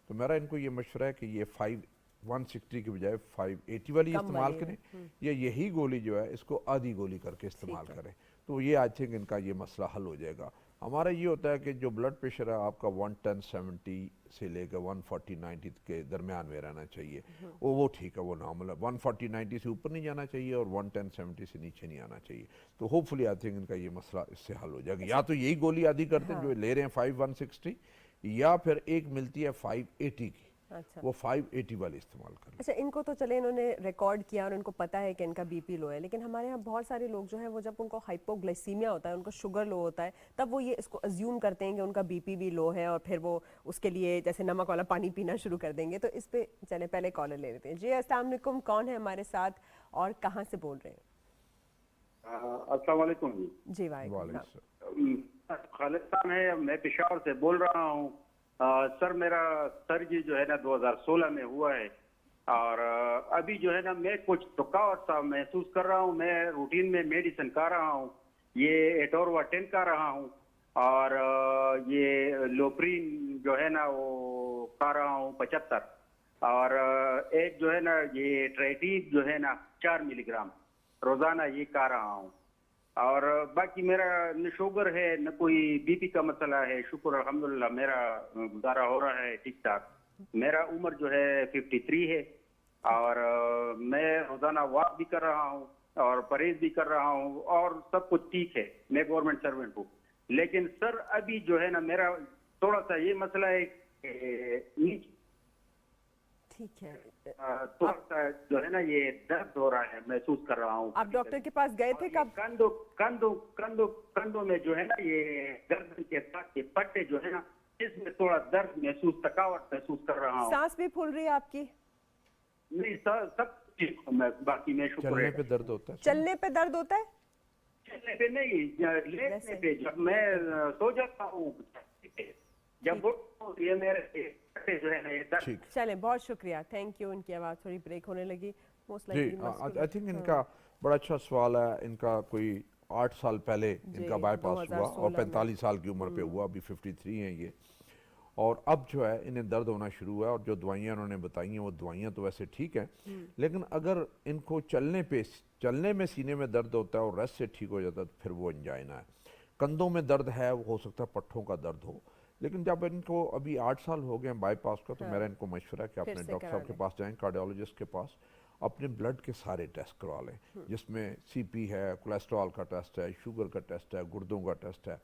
तो मेरा इनको ये मशवरा है कि ये 160 की बजाय 580 वाली कम इस्तेमाल वाली करें, या यही गोली जो है इसको आधी गोली करके इस्तेमाल ठीक है। करें, तो ये आई थिंक इनका ये मसला हल हो जाएगा। हमारा ये होता है कि जो ब्लड प्रेशर है आपका 110/70 से लेकर 140/90 के दरमियान में रहना चाहिए, वो ठीक है, वो नॉर्मल है। 140/90 से ऊपर नहीं जाना चाहिए और 110/70 से नीचे नहीं आना चाहिए। तो होपफुली आई थिंक इनका ये मसला इससे हल हो जाएगा। या तो यही गोली आधी करते हैं जो ले रहे हैं 5160, या फिर एक मिलती है 580 की, अच्छा, वो 580 वाली इस्तेमाल करें। अच्छा, इनको तो चले इन्होंने रिकॉर्ड किया और उनको पता है कि इनका बीपी लो है, लेकिन हमारे यहाँ बहुत सारे लोग जो है वो जब उनको हाइपोग्लाइसीमिया होता है, उनको शुगर लो होता है, तब वो ये इसको अज्यूम करते हैं कि उनका बीपी भी लो है और फिर वो उसके लिए जैसे नमक वाला पानी पीना शुरू कर देंगे। तो इस पे चले पहले कॉलर ले लेते हैं। जी अस्सलाम वालेकुम, कौन है हमारे साथ और कहाँ से बोल रहे हैं? अस्सलाम वालेकुम जी। जी वालेकुम वालेकुम। खालिस्तान है, मैं पेशावर से बोल रहा हूँ। सर मेरा सर्जरी जो है ना 2016 में हुआ है, और अभी जो है ना मैं कुछ थकावट सा महसूस कर रहा हूँ। मैं रूटीन में मेडिसिन खा रहा हूँ, ये एटोरवा 10 खा रहा हूँ, और ये लोप्रीन जो है ना वो खा रहा हूँ 75, और एक जो है ना ये ट्राइटीज जो है ना 4 मिलीग्राम रोजाना ये खा रहा हूँ। और बाकी मेरा न शुगर है न कोई बीपी का मसला है, शुक्र अल्हम्दुलिल्लाह मेरा गुजारा हो रहा है ठीक ठाक। मेरा उम्र जो है 53 है, और मैं रोजाना वॉक भी कर रहा हूँ और परहेज भी कर रहा हूँ और सब कुछ ठीक है। मैं गवर्नमेंट सर्वेंट हूँ, लेकिन सर अभी जो है ना मेरा थोड़ा सा ये मसला है कि ठीक है, थोड़ा सा जो है ना ये दर्द हो रहा है, महसूस कर रहा हूँ। आप डॉक्टर के पास गए थे कब? कंधों में जो है ना ये गर्दन के साथ ये पट्टे जो है ना, इसमें थोड़ा दर्द महसूस, थकावट महसूस कर रहा हूँ। सांस भी फूल रही है आपकी? नहीं सब ठीक हूँ मैं, बाकी मैं शुक्र चलने है। पे दर्द होता है? चलने पे दर्द होता है? चलने पे नहीं, लेटने पे जब मैं सो जाता हूँ, जब वो ये मेरे पट्टे जो है ना ये दर्द। ठीक। चलें, बहुत शुक्रिया, थैंक यू। इनकी आवाज़ थोड़ी ब्रेक होने लगी, मोस्ट जी, लाइकली आई थिंक इनका बड़ा अच्छा सवाल है। इनका कोई 8 साल पहले इनका बाईपास हुआ और 45 साल की उम्र पे हुआ, अभी 53 हैं ये, और अब जो है इन्हें दर्द होना शुरू हुआ। और जो दवाइयाँ उन्होंने बताई हैं वो दवाइयाँ तो वैसे ठीक हैं, लेकिन अगर इनको चलने में सीने में दर्द होता है और रेस्ट से ठीक हो जाता है तो फिर वो एंजाइना है। कंधों में दर्द है, वो हो सकता है पट्ठों का दर्द हो, लेकिन जब इनको अभी 8 साल हो गए हैं बाईपास का, तो मेरा इनको मशवरा है कि अपने डॉक्टर साहब के पास जाएं, कार्डियोलॉजिस्ट के पास, अपने ब्लड के सारे टेस्ट करवा लें, जिसमें सीपी है, कोलेस्ट्रॉल का टेस्ट है, शुगर का टेस्ट है, गुर्दों का टेस्ट है,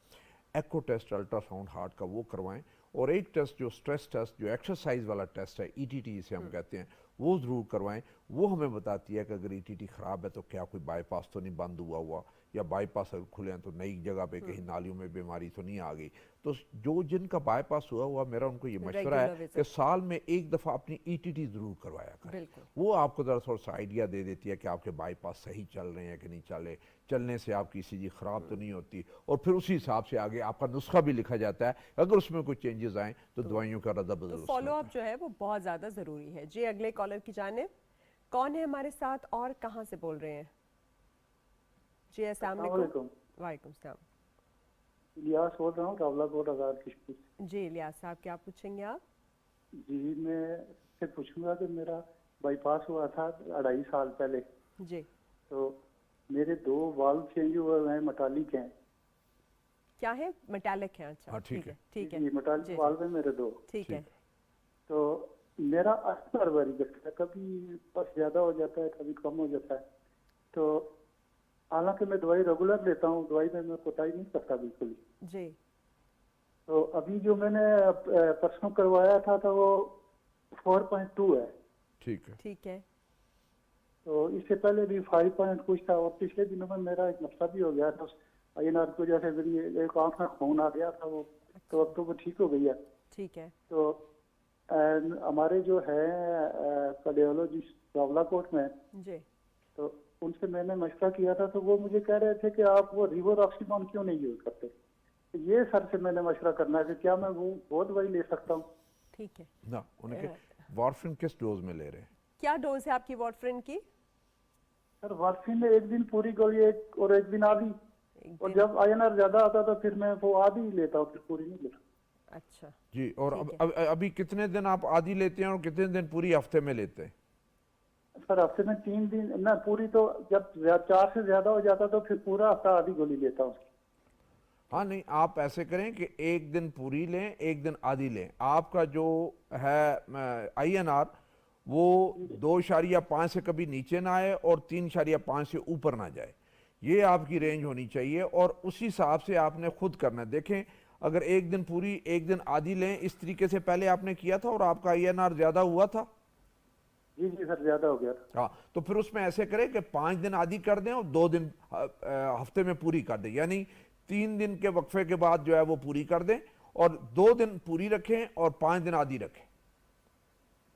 एको टेस्ट, अल्ट्रासाउंड हार्ट का वो करवाएं, और एक टेस्ट जो स्ट्रेस टेस्ट, जो एक्सरसाइज वाला टेस्ट है, ईटीटी जिसे हम कहते हैं, वो ज़रूर करवाएं। वो हमें बताती है कि अगर ईटीटी ख़राब है तो क्या कोई बाईपास तो नहीं बंद हुआ, या बाईपास अगर खुले हैं तो नई जगह पे कहीं नालियों में बीमारी तो नहीं आ गई। तो जो जिनका बाईपास हुआ मेरा उनको ये मशवरा है कि साल में एक दफ़ा अपनी ईटीटी ज़रूर करवाया करें। वो आपको ज़रा थोड़ा सा आइडिया दे देती है कि आपके बाईपास सही चल रहे हैं कि नहीं चल रहे, चलने से आपकी ईसीजी ख़राब तो नहीं होती, और फिर उसी हिसाब से आगे आपका नुस्खा भी लिखा जाता है। अगर उसमें कोई चेंजेस आए तो दवाइयों का रद्द बदल, फॉलो अप जो है वो बहुत ज़्यादा ज़रूरी है। जी अगले कॉलर की जानिब, कौन है हमारे साथ और कहाँ से बोल रहे हैं? जी अस्सलाम वालेकुम। वालेकुम सलाम। इलियास बोल रहा हूँ, रावलाकोट आज़ाद किश्ती। जी इलियास साहब, क्या पूछेंगे आप? जी मैं से पूछूंगा कि मेरा बाईपास हुआ था 2.5 साल पहले जी, तो मेरे 2 वाल्व चेंज हुए हैं, मेटालिक हैं। क्या है? मेटालिक है? अच्छा हाँ, ठीक ठीक है, ठीक है, ये मेटालिक वाल्व है मेरे 2। ठीक है। तो मेरा असर वारी करता है, कभी बस ज्यादा हो जाता है, कभी कम हो जाता है। तो हालांकि मैं दवाई रेगुलर लेता हूँ, दवाई में मैं कोताही नहीं करता बिल्कुल जी। तो अभी जो मैंने परसों करवाया था तो वो 4.2 है। ठीक है। ठीक है। तो इससे पहले भी 5 पॉइंट कुछ था, और पिछले दिनों में मेरा एक मसला भी हो गया था INR को, जैसे मेरी एक आंख में खून आ गया था, वो तो अब तो वो ठीक हो गई है। ठीक है। तो हमारे जो है कार्डियोलॉजिस्ट बावलाकोट में, जी। तो उनसे मैंने मशवरा किया था, तो वो मुझे कह रहे थे कि आप वो रिवोरॉक्सीमोन क्यों नहीं यूज करते। तो ये सर से मैंने मशवरा करना है कि क्या मैं वो दवाई ले सकता हूँ। ठीक है ना उनके वार्फिन किस डोज में ले रहे हैं? क्या डोज है आपकी वार्फरिन की? सर वार्फिन में एक दिन पूरी गोली और एक दिन आधी, और जब INR ज्यादा आता तो फिर मैं वो आधी ही लेता हूँ, फिर पूरी नहीं लेता। अच्छा जी। और अभी कितने दिन आप आधी लेते हैं और कितने दिन पूरी हफ्ते में लेते हैं? सर हफ्ते में 3 दिन ना, पूरी तो जब 4 से ज्यादा हो जाता तो फिर पूरा हफ्ता आधी गोली लेता हूँ। हाँ नहीं, आप ऐसे करें कि एक दिन पूरी लें, एक दिन आधी लें। आपका जो है INR वो 2.5 से कभी नीचे ना आए और 3.5 से ऊपर ना जाए, ये आपकी रेंज होनी चाहिए। और उसी हिसाब से आपने खुद करना है। देखें, अगर एक दिन पूरी एक दिन आधी लें, इस तरीके से पहले आपने किया था और आपका INR ज्यादा हुआ था? जी जी सर, ज्यादा हो गया था। हाँ, तो फिर उसमें ऐसे करें कि 5 दिन आधी कर दें और 2 दिन हफ्ते में पूरी कर दें, यानी 3 दिन के वक्फे के बाद जो है वो पूरी कर दें और 2 दिन पूरी रखें और 5 दिन आधी रखें।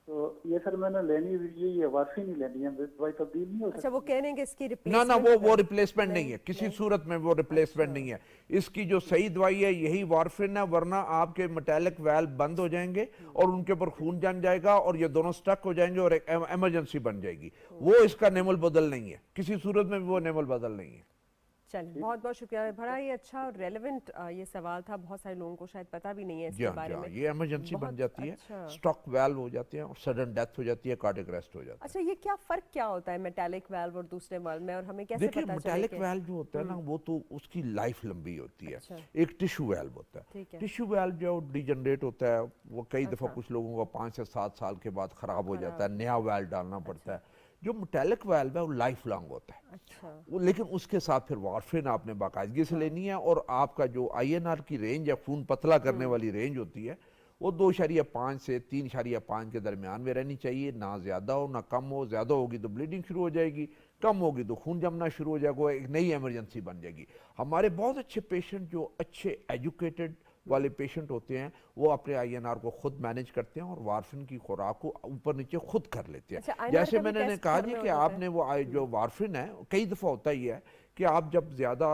तो ये सर मैंने लेनी ये वार्फिन ही लेनी है, दवाई तब्दील नहीं हो सकती। अच्छा, वो कह रहे हैं कि इसकी ना रिप्लेसमेंट वो रिप्लेसमेंट नहीं है, किसी सूरत में वो रिप्लेसमेंट नहीं है। इसकी जो सही दवाई है यही वार्फिन है, वरना आपके मेटालिक वाल्व बंद हो जाएंगे और उनके ऊपर खून जम जाएगा और ये दोनों स्टक हो जाएंगे और एक इमरजेंसी बन जाएगी। वो इसका नेमल बदल नहीं है, किसी सूरत में भी वो नेमल बदल नहीं है। चलिए, बहुत बहुत शुक्रिया। बड़ा ही अच्छा और रेलेवेंट ये सवाल था, बहुत सारे लोगों को शायद पता भी नहीं है इसके बारे में। ये इमरजेंसी बन जाती है, अच्छा। स्टॉक वाल्व हो जाते हैं और सडन डेथ हो जाती है, कार्डियक अरेस्ट हो जाता है। अच्छा, ये क्या फर्क क्या होता है मेटालिक वाल्व और दूसरे वाल्व में, और हमें कैसे देखिए, पता चले मेटालिक कि वाल्व जो होता है ना, वो तो उसकी लाइफ लंबी होती है। अच्छा। एक टिश्यू वाल्व होता है। ठीक है। टिश्यू वाल्व जो डिजनरेट होता है, वो कई दफ़ा अच्छा। कुछ लोगों का 5 से 7 साल के बाद खराब हो जाता है, नया वाल्व डालना पड़ता है। जो मेटालिक वाल्व है वो लाइफ लॉन्ग होता है। अच्छा। वो लेकिन उसके साथ फिर वार्फिन आपने बाकायदगी से लेनी है, और आपका जो INR की रेंज है, खून पतला करने वाली रेंज होती है, वो 2.5 से 3.5 के दरमियान में रहनी चाहिए। ना ज़्यादा हो ना कम हो। ज़्यादा होगी तो ब्लीडिंग शुरू हो जाएगी, कम होगी तो खून जमना शुरू हो जाएगा, एक नई इमरजेंसी बन जाएगी। हमारे बहुत अच्छे पेशेंट जो अच्छे एजुकेटेड वाले पेशेंट होते हैं, वो अपने INR को खुद मैनेज करते हैं और वार्फिन की खुराक को ऊपर नीचे खुद कर लेते हैं। अच्छा, INR जैसे का भी मैंने टेस्ट कहा घर जी में कि हो जाता है? आपने वो जो वार्फिन है, कई दफ़ा होता ही है कि आप जब ज़्यादा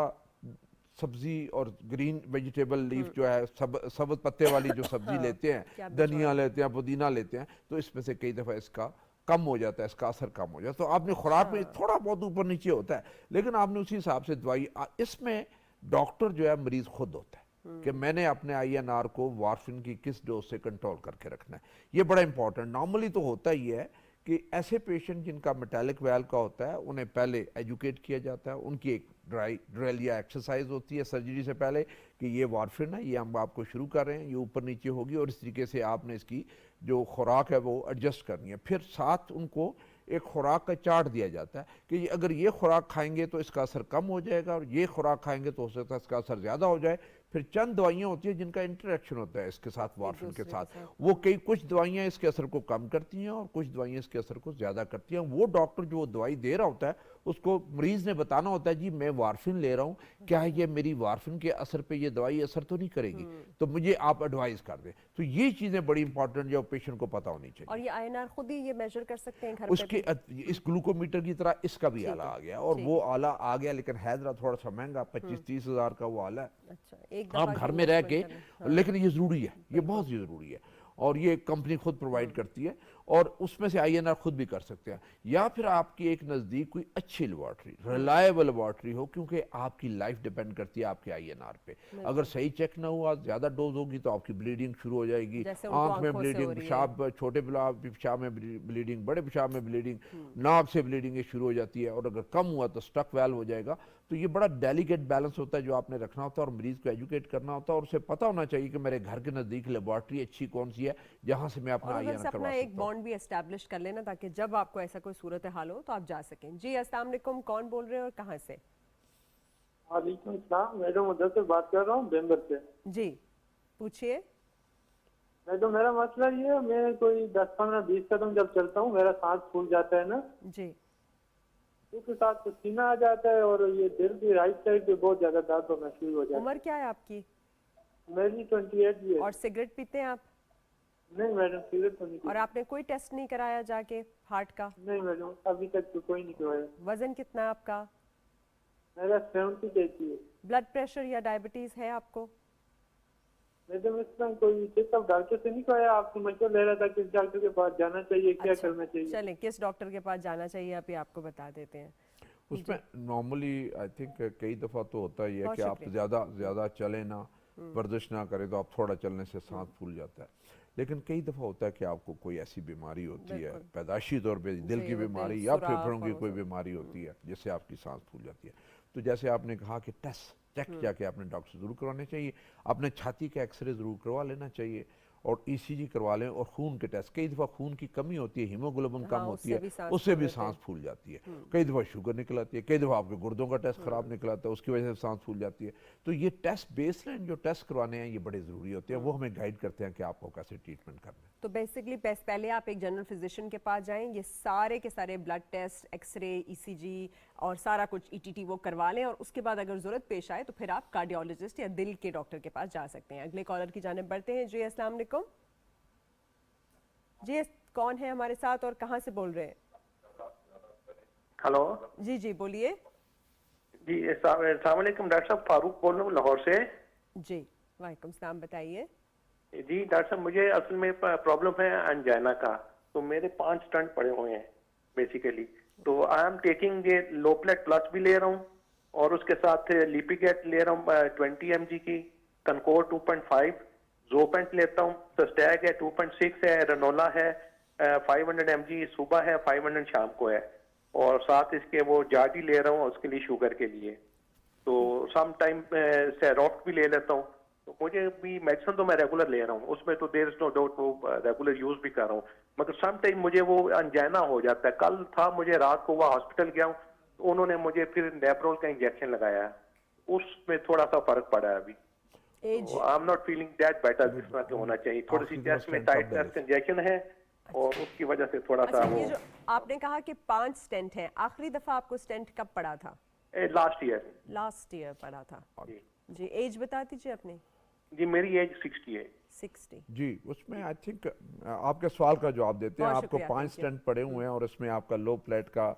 सब्जी और ग्रीन वेजिटेबल लीफ जो है, सबज पत्ते वाली जो सब्जी लेते हैं, धनिया लेते हैं, पुदीना लेते हैं, तो इसमें से कई दफ़ा इसका कम हो जाता है, इसका असर कम हो जाता है। तो आपने खुराक में थोड़ा बहुत ऊपर नीचे होता है, लेकिन आपने उसी हिसाब से दवाई, इसमें डॉक्टर जो है मरीज खुद होता है कि मैंने अपने INR को वार्फिन की किस डोज से कंट्रोल करके रखना है। ये बड़ा इंपॉर्टेंट। नॉर्मली तो होता ही है कि ऐसे पेशेंट जिनका मेटालिक वाल्व का होता है, उन्हें पहले एजुकेट किया जाता है, उनकी एक ड्रिल या एक्सरसाइज होती है सर्जरी से पहले कि ये वार्फिन है, ये हम आपको शुरू कर रहे हैं, ये ऊपर नीचे होगी और इस तरीके से आपने इसकी जो खुराक है वो एडजस्ट करनी है। फिर साथ उनको एक खुराक का चार्ट दिया जाता है कि अगर ये खुराक खाएंगे तो इसका असर कम हो जाएगा और ये खुराक खाएंगे तो हो सकता है इसका असर ज़्यादा हो जाए। फिर चंद दवाइयाँ होती हैं जिनका इंटरेक्शन होता है इसके साथ, वार्फिन के साथ। वो कुछ दवाइयाँ इसके असर को कम करती हैं और कुछ दवाइयाँ इसके असर को ज़्यादा करती हैं। वो डॉक्टर जो दवाई दे रहा होता है, उसको मरीज़ ने बताना होता है, जी मैं वार्फिन ले रहा हूँ, क्या ये मेरी वार्फिन के असर पे ये दवाई असर तो नहीं करेगी, तो मुझे आप एडवाइस कर दें। तो ये चीज़ें बड़ी इंपॉर्टेंट जो पेशेंट को पता होनी चाहिए। और ये INR खुद ही ये मेजर कर सकते हैं घर उसके पे? इस ग्लूकोमीटर की तरह इसका भी आला आ गया, और वो आला आ गया, लेकिन हैदरा थोड़ा सा महंगा, 25-30 हज़ार का वो आला है। अच्छा, एक आप घर में रह के, लेकिन ये ज़रूरी है, ये बहुत ज़रूरी है, और ये कंपनी खुद प्रोवाइड करती है, और उसमें से INR खुद भी कर सकते हैं। या फिर आपकी एक नज़दीक कोई अच्छी लेबॉर्ट्री, रिलायबल लेबॉर्ट्री हो, क्योंकि आपकी लाइफ डिपेंड करती है आपके INR पे। अगर सही चेक ना हुआ, ज़्यादा डोज होगी तो आपकी ब्लीडिंग शुरू हो जाएगी, आंख में ब्लीडिंग, पेशाब, छोटे पेशाब में ब्लीडिंग, बड़े पेशाब में ब्लीडिंग, नाक से ब्लीडिंग शुरू हो जाती है, और अगर कम हुआ तो स्टक वाल्व हो जाएगा। तो ये बड़ा डेलिकेट बैलेंस होता है जो आपने रखना होता है, और मरीज को एजुकेट करना होता है, और उसे पता होना चाहिए कि मेरे घर के नज़दीक लेबॉर्ट्री अच्छी कौन सी है जहाँ से मैं अपना INR करवा सकता हूँ। एक बॉन्ड भी एस्टैब्लिश कर लेना, ताकि जब आपको ऐसा कोई सूरत हाल हो तो आप जा सकें। जी अस्सलाम वालेकुम, कौन बोल रहे हैं और कहाँ से? वालेकुम सलाम, मैडम उधर से बात कर रहा हूँ, बेंबर से। जी पूछिए। नहीं तो मेरा मसला ये है, मैं कोई 10-15-20 कदम जब चलता हूँ मेरा सांस फूल जाता है ना, जी। उसके साथ पसीना आ जाता है और ये दिल की राइट साइड पे बहुत ज्यादा दर्द महसूस हो जाता है। उम्र क्या है आपकी? मेरी 28 भी है। और सिगरेट पीते हैं आप? नहीं मैडम, सिगरेट तो नहीं और आपने कोई टेस्ट नहीं कराया जाके हार्ट का? नहीं मैडम, अभी तक तो कोई नहीं करवाया। वजन कितना है आपका? मेरा 70 kg है। ब्लड प्रेशर या डायबिटीज है आपको? मैडम इसमें कोई चेकअप डॉक्टर से नहीं कराया, आपसे मशवरा ले रहा था किस डॉक्टर के पास जाना चाहिए, क्या करना चाहिए। चलें, किस डॉक्टर के पास जाना चाहिए अभी आपको बता देते हैं। उसमें नॉर्मली आई थिंक कई दफ़ा तो होता ही है बहुत कि आप शुक्रिया। ज़्यादा चलें ना, वर्जिश ना करें तो आप थोड़ा चलने से सांस फूल जाता है। लेकिन कई दफ़ा होता है कि आपको कोई ऐसी बीमारी होती है, पैदाइशी तौर पे दिल की बीमारी या फेफड़ों की कोई बीमारी होती है जिससे आपकी सांस फूल जाती है। तो जैसे आपने कहा कि टेस्ट चेक जाके अपने डॉक्टर से ज़रूर करवाने चाहिए, अपने छाती का एक्सरे ज़रूर करवा लेना चाहिए और ईसीजी करवा लें और खून के टेस्ट। कई दफ़ा खून की कमी होती है, हीमोग्लोबिन कम होती है, उससे भी सांस फूल जाती है। कई दफ़ा शुगर निकल आती है, कई दफ़ा आपके गुर्दों का टेस्ट खराब निकल आता है, उसकी वजह से सांस फूल जाती है। तो ये टेस्ट बेसलाइन जो टेस्ट करवाने हैं ये बड़े ज़रूरी होते हैं, वो हमें गाइड करते हैं कि आपको कैसे ट्रीटमेंट करना है। तो बेसिकली पहले आप एक जनरल फिजिशियन के पास जाएं, ये सारे के सारे ब्लड टेस्ट, एक्सरे, ईसीजी और सारा कुछ ईटीटी वो करवा लें और उसके बाद अगर ज़रूरत पेश आए तो फिर आप कार्डियोलॉजिस्ट या दिल के डॉक्टर के पास जा सकते हैं। अगले कॉलर की जानिब बढ़ते हैं। जी अस्सलाम वालेकुम। जी कौन है हमारे साथ और कहाँ से बोल रहे हैं? हेलो जी बोलिए। जी अस्सलाम वालेकुम, डॉक्टर साहब फारूक बोल रहा हूँ लाहौर से। जी वालेकुम सलाम, बताइए। जी डॉक्टर साहब, मुझे असल में प्रॉब्लम है अंजाना का। तो मेरे 5 स्टंट पड़े हुए हैं बेसिकली। तो आई एम टेकिंग ये लोप्लेट प्लस भी ले रहा हूँ और उसके साथ लिपिगेट ले रहा हूँ 20 mg की, कनकोर 2.5, जोपेंट लेता हूँ, सस्टैग है 2.6 है, रनोला है 500 mg सुबह है, 500 शाम को है और साथ इसके वो जाडी ले रहा हूँ उसके लिए शुगर के लिए। तो सम टाइम सेरोफ्ट भी ले लेता हूँ। तो मुझे भी मेडिसिन तो मैं रेगुलर ले रहा हूँ, उसमें तो देयर इज नो डाउट, वो रेगुलर यूज भी कर रहा हूँ, मगर सम टाइम मुझे वो अंजाना हो जाता है। कल था, मुझे रात को वह हॉस्पिटल गया हूँ तो उन्होंने मुझे फिर नेप्रोल का इंजेक्शन लगाया, उसमें थोड़ा सा फर्क पड़ा है अभी। I am not feeling that better जिस तरह होना चाहिए। थोड़ी सी चेस्ट में टाइटनेस इंजेक्शन है और उसकी वजह से थोड़ा सा वो। ये जो आपने कहा कि 5 स्टेंट हैं, आखिरी दफा आपको स्टेंट कब पड़ा था? लास्ट ईयर पड़ा था। जी एज बता दीजिए अपनी। जी मेरी एज 60 है। 60। जी उसमें आई थिंक आपके सवाल का जवाब देते हैं। आपको 5 स्टेंट पड़े हुए हैं और इसमें आपका लो प्लेट का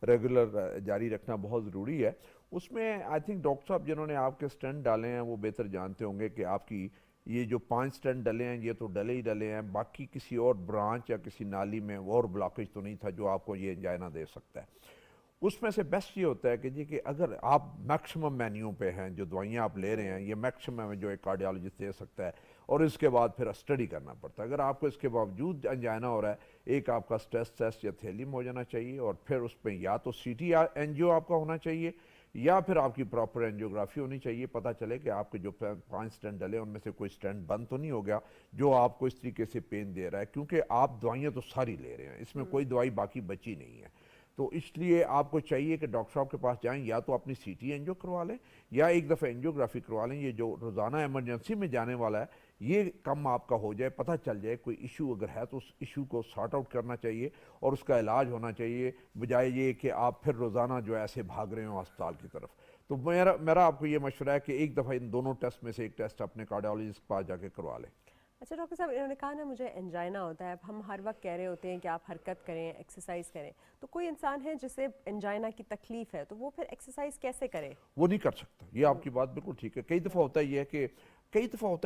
रेगुलर जारी रखना बहुत ज़रूरी है। उसमें आई थिंक डॉक्टर साहब जिन्होंने आपके स्टेंट डाले हैं वो बेहतर जानते होंगे कि आपकी ये जो 5 स्टेंट डले हैं ये तो डले ही डले हैं, बाकी किसी और ब्रांच या किसी नाली में और ब्लॉकेज तो नहीं था जो आपको ये एंजाइना दे सकता है। उसमें से बेस्ट ये होता है कि जी कि अगर आप मैक्सिमम मेन्यू पे हैं, जो दवाइयाँ आप ले रहे हैं ये मैक्सिमम है जो एक कार्डियोलॉजिस्ट दे सकता है और इसके बाद फिर स्टडी करना पड़ता है। अगर आपको इसके बावजूद अंजाइना हो रहा है, एक आपका स्ट्रेस टेस्ट या थैलीम हो जाना चाहिए और फिर उसमें या तो सीटी एंजियो आपका होना चाहिए या फिर आपकी प्रॉपर एंजियोग्राफी होनी चाहिए। पता चले कि आपके जो 5 स्टेंट डले उनमें से कोई स्टेंट बंद तो नहीं हो गया जो आपको इस तरीके से पेन दे रहा है, क्योंकि आप दवाइयाँ तो सारी ले रहे हैं, इसमें कोई दवाई बाकी बची नहीं है। तो इसलिए आपको चाहिए कि डॉक्टर साहब के पास जाएं, या तो अपनी सीटी एंजियो करवा लें या एक दफ़ा एंजियोग्राफी करवा लें। ये जो रोज़ाना इमरजेंसी में जाने वाला है ये कम आपका हो जाए, पता चल जाए कोई इशू अगर है तो उस इशू को सॉर्ट आउट करना चाहिए और उसका इलाज होना चाहिए, बजाय ये कि आप फिर रोज़ाना जो ऐसे भाग रहे हो अस्पताल की तरफ। तो मेरा आपको ये मशवरा है कि एक दफ़ा इन दोनों टेस्ट में से एक टेस्ट अपने कार्डियोलॉजिस्ट के पास जाके करवा लें। अच्छा डॉक्टर साहब, इन्होंने कहा ना मुझे एंजाइना होता है, अब हम हर वक्त कह रहे होते हैं कि आप हरकत करें, एक्सरसाइज करें, तो कोई इंसान है जिसे एंजाइना की तकलीफ है तो वो फिर एक्सरसाइज कैसे करे? वो नहीं कर सकता। ये आपकी बात बिल्कुल ठीक है। कई दफ़ा होता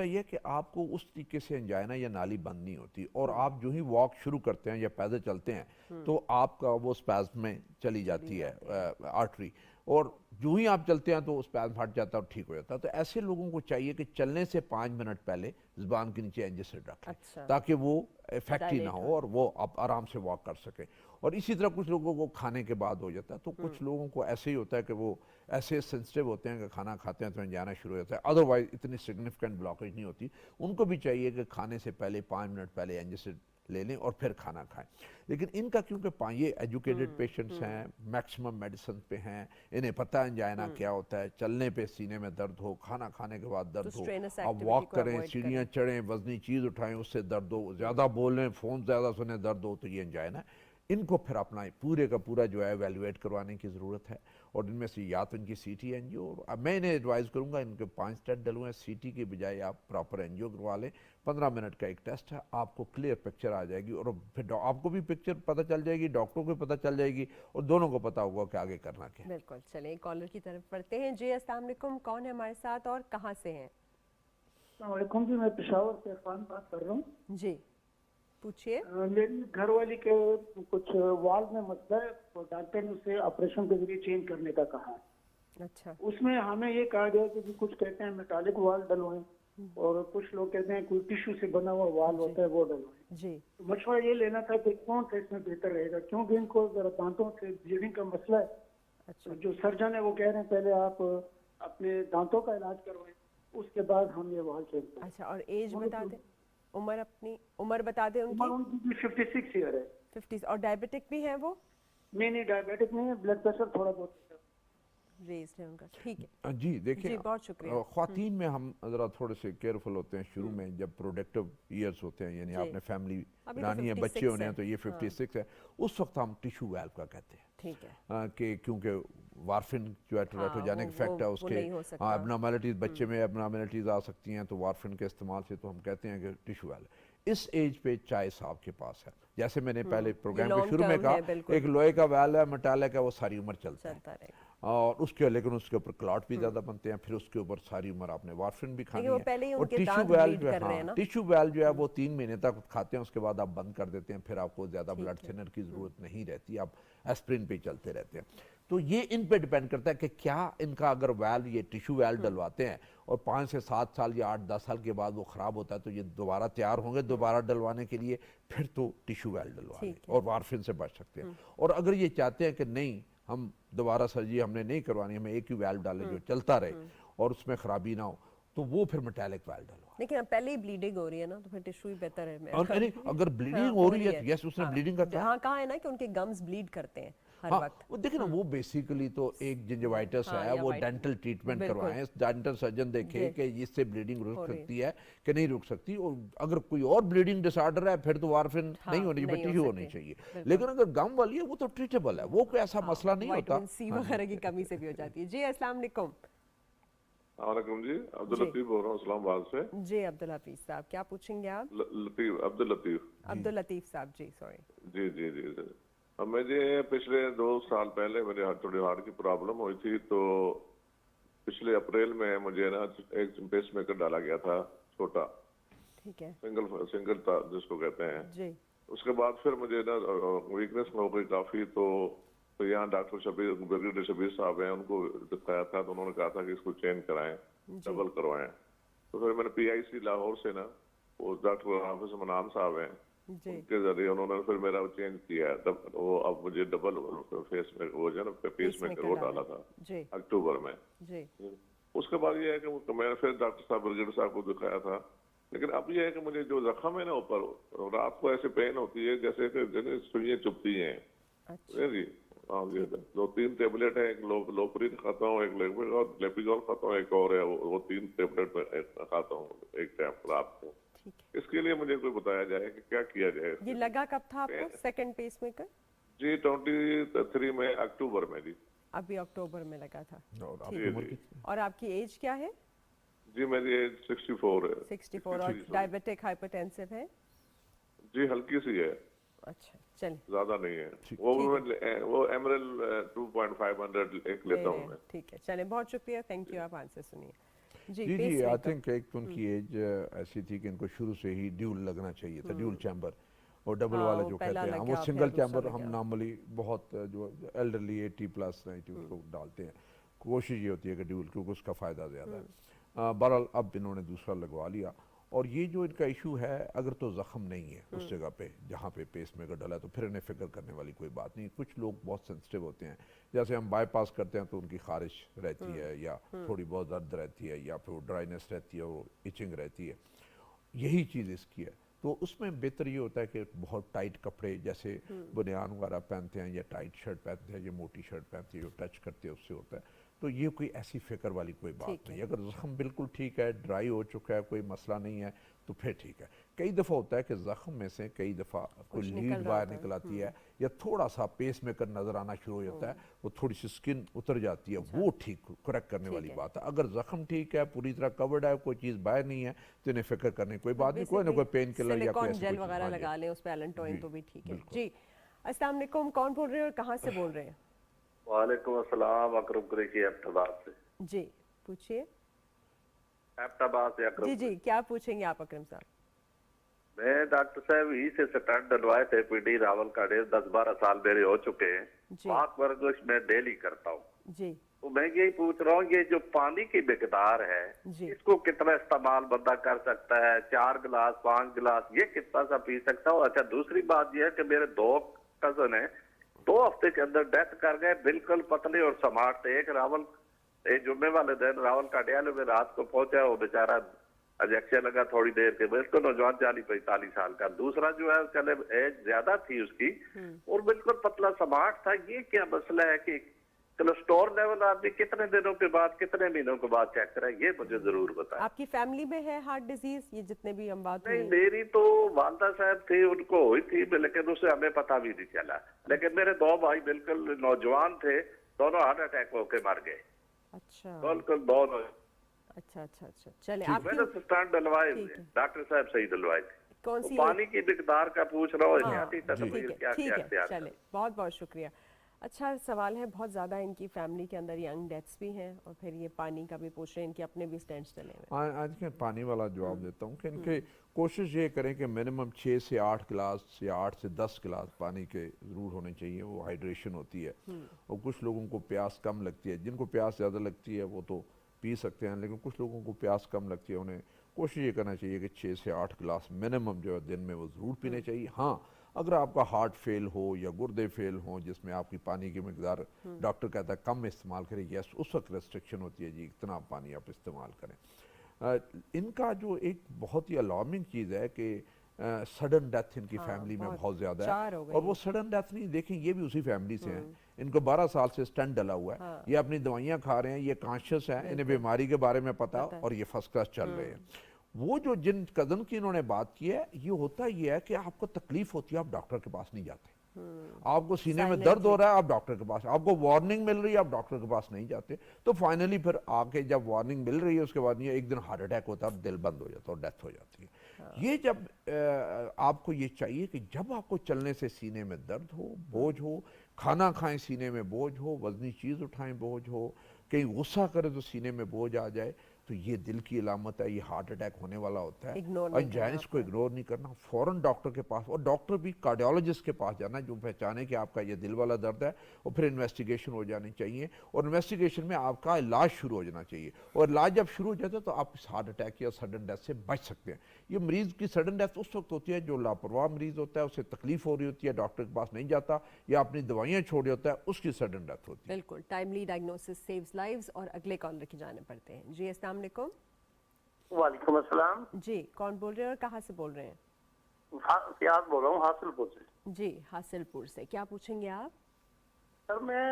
ही है कि आपको उस तरीके से एंजाइना या नाली बंद नहीं होती और आप जो ही वॉक शुरू करते हैं या पैदल चलते हैं तो आपका वो स्पैज़म में चली जाती है आर्टरी, और जो ही आप चलते हैं तो उस स्पैज़म हट जाता है और ठीक हो जाता है। तो ऐसे लोगों को चाहिए कि चलने से 5 मिनट पहले ज़ुबान के नीचे एंजिसिड रखें। अच्छा। ताकि वो इफेक्ट ही ना हो और वो आप आराम से वॉक कर सकें। और इसी तरह कुछ लोगों को खाने के बाद हो जाता है, तो कुछ लोगों को ऐसे ही होता है कि वो ऐसे सेंसिटिव होते हैं कि खाना खाते हैं तो जाना शुरू हो जाता है, अदरवाइज इतनी सिग्निफिकेंट ब्लॉकेज नहीं होती। उनको भी चाहिए कि खाने से पहले 5 मिनट पहले एंजिसिड ले लें और फिर खाना खाएं। लेकिन इनका क्योंकि ये एजुकेटेड पेशेंट्स हैं, मैक्सिमम मेडिसिन पे हैं, इन्हें पता है एंजाइना क्या होता है, चलने पे सीने में दर्द हो, खाना खाने के बाद दर्द तो हो, strenuous आप activity वॉक को करें, avoid सीढ़ियाँ करें। चढ़ें, वजनी चीज़ उठाएं उससे दर्द हो, ज़्यादा बोलें, फ़ोन ज़्यादा सुने दर्द हो, तो ये एंजाइना है। इनको फिर अपना पूरे का पूरा जो है एवेल्युएट करवाने की ज़रूरत है। और इनमें से या तो इनकी सीटी एंजियो, अब मैं इन्हें एडवाइस करूंगा इनके 5 स्टेंट डलवाएं, सीटी की बजाय आप प्रॉपर एंजियो करवा लें। 15 मिनट का एक टेस्ट है, आपको क्लियर पिक्चर आ जाएगी और फिर आपको भी पिक्चर पता चल जाएगी, डॉक्टर को भी पता चल जाएगी और दोनों को पता होगा कि आगे करना क्या है। बिल्कुल। चलिए कॉलर की तरफ बढ़ते हैं। जी अस्सलाम वालेकुम, कौन है हमारे साथ और कहाँ से हैं? अस्सलाम वालेकुम जी, मैं पेशावर से इरफान बात कर रहा हूँ। जी पूछिए। मेरी घरवाली के कुछ वाल में मसला है, तो डॉक्टर ने उसे ऑपरेशन के जरिए चेंज करने का कहा है। अच्छा। उसमें हमें ये कहा गया कि कुछ कहते हैं मेटालिक वाल डलवाएं और कुछ लोग कहते हैं कोई टिश्यू से बना हुआ वाल होता है वो डलवाएं। जी। तो मशवरा ये लेना था कि कौन सा इसमें बेहतर रहेगा, क्योंकि इनको जरा दांतों से ब्लीडिंग का मसला है। अच्छा। तो जो सर्जन है वो कह रहे हैं पहले आप अपने दांतों का इलाज करवाएं, उसके बाद हम ये वाल चेंज करें। अच्छा, और एज बता दें, उम्र, अपनी उम्र बता दें उनकी। उनकी 56 ईयर है। 50। और डायबिटिक भी है वो? नहीं डायबिटिक नहीं है, ब्लड प्रेशर थोड़ा बहुत रेज्ड है उनका। ठीक है जी देखिए, जी, बहुत शुक्रिया। ख्वातीन में हम ज़रा थोड़े से केयरफुल होते हैं शुरू में, जब प्रोडक्टिव ईयर्स होते हैं, यानी आपने फैमिली अभी तो बनानी है, 56 बच्चे होने हैं, है। तो ये 56 है, उस वक्त हम टिश्यू वाल्व का कहते हैं। ठीक है। कि क्योंकि वारफिन जो है टेराटोजेनिक इफेक्ट है उसके, नहीं हो सकता। एबनॉर्मलिटीज़ बच्चे में एबनॉर्मलिटीज़ आ सकती हैं, तो वारफिन के इस्तेमाल से तो हम कहते हैं कि टिश्यू वाल्व। इस एज पे चॉइस आपके पास है, जैसे मैंने पहले प्रोग्राम के शुरू में कहा, एक लोहे का वाल्व है, मेटालिक है, वो सारी उम्र चलता है और उसके, लेकिन उसके ऊपर क्लॉट भी ज्यादा बनते हैं, फिर उसके ऊपर सारी उम्र आपने वारफिन भी खानी है। और टिश्यू वाल्व जो है वो 3 महीने तक खाते हैं, उसके बाद आप बंद कर देते हैं, फिर आपको ज्यादा ब्लड थिनर की जरूरत नहीं रहती, आप एस्प्रिन पे चलते रहते हैं। तो ये इन पे डिपेंड करता है कि क्या इनका अगर वाल्व, ये टिश्यू वाल्व डलवाते हैं और 5 से 7 साल या 8-10 साल के बाद वो खराब होता है, तो ये दोबारा तैयार होंगे दोबारा डलवाने के लिए, फिर तो टिश्यू वाल्व डलवा लें और वारफिन से बच सकते हैं। और अगर ये चाहते हैं कि नहीं हम दोबारा सर्जरी हमने नहीं करवानी, हमें एक ही वाल्व डालें जो चलता रहे और उसमें खराबी ना हो, तो वो फिर मेटालिक वाल्व डलवा। लेकिन अब पहले ही ब्लीडिंग हो रही है ना, तो फिर टिश्यू ही बेहतर है। और अगर ब्लीडिंग हो रही है, यस उसने ब्लीडिंग करता है। हाँ, कहा है ना कि उनके गम्स ब्लीड करते हैं हर वक्त। वो देखिए ना, वो बेसिकली तो एक जिंजिवाइटिस है, वो डेंटल ट्रीटमेंट करवाएं, डेंटल सर्जन देखे कि इससे ब्लीडिंग रुक सकती है कि नहीं रुक सकती, और अगर कोई और ब्लीडिंग डिसऑर्डर है फिर तो वारफिन नहीं होनी चाहिए, टिश्यू होनी चाहिए। लेकिन अगर गम वाली है वो तो ट्रीटेबल है, वो कोई ऐसा मसला नहीं होता। विटामिन सी वगैरह की कमी से भी हो जाती है। जी अस्सलाम वालेकुम। वालेकुम जी, अब्दुल लतीफ बोल रहा हूँ इस्लामाबाद से। जी अब्दुल हफीज साहब, क्या पूछेंगे आप? अब्दुल लतीफ साहब जी, सॉरी। जी जी जी जी। अब मुझे पिछले 2 साल पहले मेरे थोड़ी हार्ट की प्रॉब्लम हुई थी, तो पिछले अप्रैल में मुझे ना एक पेसमेकर डाला गया था, छोटा। ठीक है। सिंगल था जिसको कहते हैं जी। उसके बाद फिर मुझे ना वीकनेस हो गई काफी, तो यहाँ डॉक्टर ब्रिगेडियर शबीर साहब हैं, उनको दिखाया था, तो उन्होंने कहा था कि इसको चेंज कराएं, डबल करवाएं। तो फिर मैंने PIC लाहौर से ना, वो डॉक्टर हाफिज मनान साहब हैं, उनके जरिए उन्होंने फिर मेरा चेंज किया है। वो अब मुझे डबल फेस में वो जो ना पेस में वो डाला था अक्टूबर में। उसके बाद ये है कि मैंने फिर डॉक्टर साहब ब्रिगेडियर साहब को दिखाया था, लेकिन अब ये है कि मुझे जो जख्म है ना ऊपर, रात को ऐसे पेन होती है जैसे कि सुइयां चुभती हैं। जी हाँ, ये 2-3 टेबलेट है, एक लोपरीन खाता हूँ, एक लेपिजोल खाता हूँ, एक और है वो 3 टेबलेट खाता हूँ एक टाइम रात को। इसके लिए मुझे कोई बताया जाए कि क्या किया जाए। ये लगा कब था आपको सेकंड पेसमेकर? जी 23 में अक्टूबर में जी। अभी अक्टूबर में लगा था। और आपकी एज क्या है? जी मेरी एज 64 है। 64। और डायबिटिक हाइपरटेंसिव है? जी हल्की सी है। अच्छा चलिए, ज्यादा नहीं है। वो एमरल 2.500 एक लेता हूँ मैं। ठीक है, चलिए बहुत शुक्रिया, थैंक यू। आप आंसर सुनिए। जी आई थिंक एक तो उनकी एज ऐसी थी कि इनको शुरू से ही ड्यूल लगना चाहिए था, ड्यूल चैम्बर। और डबल वाला जो कहते हैं वो सिंगल चैम्बर हम नॉर्मली बहुत जो एल्डरली 80+ 90 उसको डालते हैं। कोशिश ये होती है कि ड्यूल, क्योंकि उसका फ़ायदा ज़्यादा है। बहरहाल अब इन्होंने दूसरा लगवा लिया। और ये जो इनका इशू है, अगर तो ज़ख़म नहीं है उस जगह पे जहाँ पे पेसमेकर डला है, तो फिर इन्हें फ़िक्र करने वाली कोई बात नहीं। कुछ लोग बहुत सेंसिटिव होते हैं, जैसे हम बाईपास करते हैं तो उनकी खारिश रहती है या थोड़ी बहुत दर्द रहती है या फिर ड्राइनेस रहती है, वो इचिंग रहती है, यही चीज़ इसकी है। तो उसमें बेहतर ये होता है कि बहुत टाइट कपड़े जैसे बनियान वगैरह पहनते हैं या टाइट शर्ट पहनते हैं या मोटी शर्ट पहनते हैं, जो टच करते हैं उससे होता है। तो ये कोई ऐसी फिक्र वाली कोई बात नहीं। अगर ज़ख्म बिल्कुल ठीक है, ड्राई हो चुका है, कोई मसला नहीं है, तो फिर ठीक है। कई दफ़ा होता है कि ज़ख्म में से कई दफ़ा कोई लीड बाहर निकल आती है या थोड़ा सा पेस मेकर नज़र आना शुरू हो जाता है, वो थोड़ी सी स्किन उतर जाती है, वो ठीक करेक्ट करने वाली बात है। अगर ज़ख्म ठीक है, पूरी तरह कवर्ड है, कोई चीज़ बाहर नहीं है, तो इन्हें फिक्र करने की कोई बात नहीं। कोई ना कोई पेन किलर या कोई जेल वगैरह लगा लें, उस पे एलेंटोइन तो भी ठीक है। जी अस्सलाम वालेकुम, कौन बोल रहे हैं और कहाँ से बोल रहे हैं? वालेकुम अस्सलाम, अकरम कुरैशी एबटाबाद से। जी पूछिए। एबटाबाद से अकरम। जी जी क्या पूछेंगे आप अकरम साहब? मैं डॉक्टर साहब ही से स्टंट डलवाए थे पीडी रावल का 10-12 साल मेरे हो चुके हैं। पाक वर्जिश में डेली करता हूँ जी। तो मैं यही पूछ रहा हूँ, ये जो पानी की मिकदार है इसको कितना इस्तेमाल बंदा कर सकता है? 4 गिलास 5 गिलास ये कितना सा पी सकता हूँ? अच्छा दूसरी बात यह है कि मेरे 2 कजन है 2 हफ्ते के अंदर डेथ कर गए, बिल्कुल पतले और स्मार्ट थे। एक रावल जुम्मे वाले दिन रावल का डियाले में रात को पहुंचा, वो बेचारा इंजेक्शन लगा थोड़ी देर के, बिल्कुल नौजवान 40-45 साल का। दूसरा जो है चले एज ज्यादा थी उसकी और बिल्कुल पतला स्मार्ट था। ये क्या मसला है कि कोलेस्ट्रॉल लेवल आदमी कितने दिनों के बाद कितने महीनों के बाद चेक करें? ये मुझे जरूर बताएं। आपकी फैमिली में है हार्ट डिजीज? ये जितने भी हम बात नहीं, मेरी तो वालदा साहब थी, उनको हुई थी, लेकिन उससे हमें पता भी नहीं चला। लेकिन मेरे 2 भाई बिल्कुल नौजवान थे, दोनों हार्ट अटैक होके मर गए। अच्छा बिल्कुल दोनों। अच्छा अच्छा अच्छा चले मैंने स्टंट डलवाए डॉक्टर साहब सही डलवाए थे। कौन सी पानी की मिकदार का पूछ रहा हूँ, चले बहुत बहुत शुक्रिया। अच्छा सवाल है, बहुत ज़्यादा इनकी फैमिली के अंदर यंग डेथ्स भी हैं और फिर ये पानी का भी पूछ रहे हैं, इनके अपने भी स्टैंड्स चले हुए। आज के पानी वाला जवाब देता हूँ कि इनके कोशिश ये करें कि मिनिमम 6 से 8 गिलास या 8 से 10 गिलास पानी के ज़रूर होने चाहिए, वो हाइड्रेशन होती है। और कुछ लोगों को प्यास कम लगती है, जिनको प्यास ज़्यादा लगती है वो तो पी सकते हैं, लेकिन कुछ लोगों को प्यास कम लगती है, उन्हें कोशिश ये करना चाहिए कि 6 से 8 गिलास मिनिमम जो है दिन में वो ज़रूर पीने चाहिए। हाँ अगर आपका हार्ट फेल हो या गुर्दे फेल हो जिसमें आपकी पानी की मिकदार डॉक्टर कहता है कम इस्तेमाल करें, यस उस वक्त रेस्ट्रिक्शन होती है जी इतना पानी आप इस्तेमाल करें। इनका जो एक बहुत ही अलार्मिंग चीज़ है कि सडन डेथ इनकी फैमिली में बहुत ज़्यादा है। और वो सडन डेथ नहीं, देखें ये भी उसी फैमिली से हैं, इनको 12 साल से स्टंट डला हुआ है, ये अपनी दवाइयाँ खा रहे हैं, ये कॉन्शियस है, इन्हें बीमारी के बारे में पता और ये फर्स्ट क्लास चल रहे हैं। वो जो जिन कदम की इन्होंने बात की है, ये होता ये है कि आपको तकलीफ होती है, आप डॉक्टर के पास नहीं जाते। आपको सीने में दर्द हो रहा है, आप डॉक्टर के पास, आपको वार्निंग मिल रही है, आप डॉक्टर के पास नहीं जाते। तो फाइनली फिर आके जब वार्निंग मिल रही है उसके बाद ये एक दिन हार्ट अटैक होता है, दिल बंद हो जाता है और डेथ हो जाती है। ये जब आपको ये चाहिए कि जब आपको चलने से सीने में दर्द हो, बोझ हो, खाना खाएं सीने में बोझ हो, वजनी चीज़ उठाएं बोझ हो, कहीं गुस्सा करें तो सीने में बोझ आ जाए, तो ये दिल की अलामत है, ये हार्ट अटैक होने वाला होता है। और जायज़ को इग्नोर नहीं करना, फ़ौरन डॉक्टर के पास, और डॉक्टर भी कार्डियोलॉजिस्ट के पास जाना जो पहचाने कि आपका ये दिल वाला दर्द है, और फिर इन्वेस्टिगेशन हो जानी चाहिए और इन्वेस्टिगेशन में आपका इलाज शुरू हो जाना चाहिए। और इलाज जब शुरू हो जाता है तो आप इस हार्ट अटैक या सडन डेथ से बच सकते हैं। ये मरीज़ की सडन डेथ उस वक्त होती है जो लापरवाह मरीज़ होता है, उसे तकलीफ हो रही होती है, डॉक्टर के पास नहीं जाता या अपनी दवाइयाँ छोड़ होता है, उसकी सडन डेथ होती है। बिल्कुल, टाइमली डायग्नोसिस सेव्स लाइव्स। और अगले कॉलर की जाने पड़ते हैं। जी अस्सलाम वालेकुम। वालेकुम अस्सलाम। जी कौन बोल रहे हैं और कहाँ से बोल रहे हैं? सियाद बोल रहा हूँ हासिलपुर से। जी हासिलपुर से, क्या पूछेंगे आप? सर मैं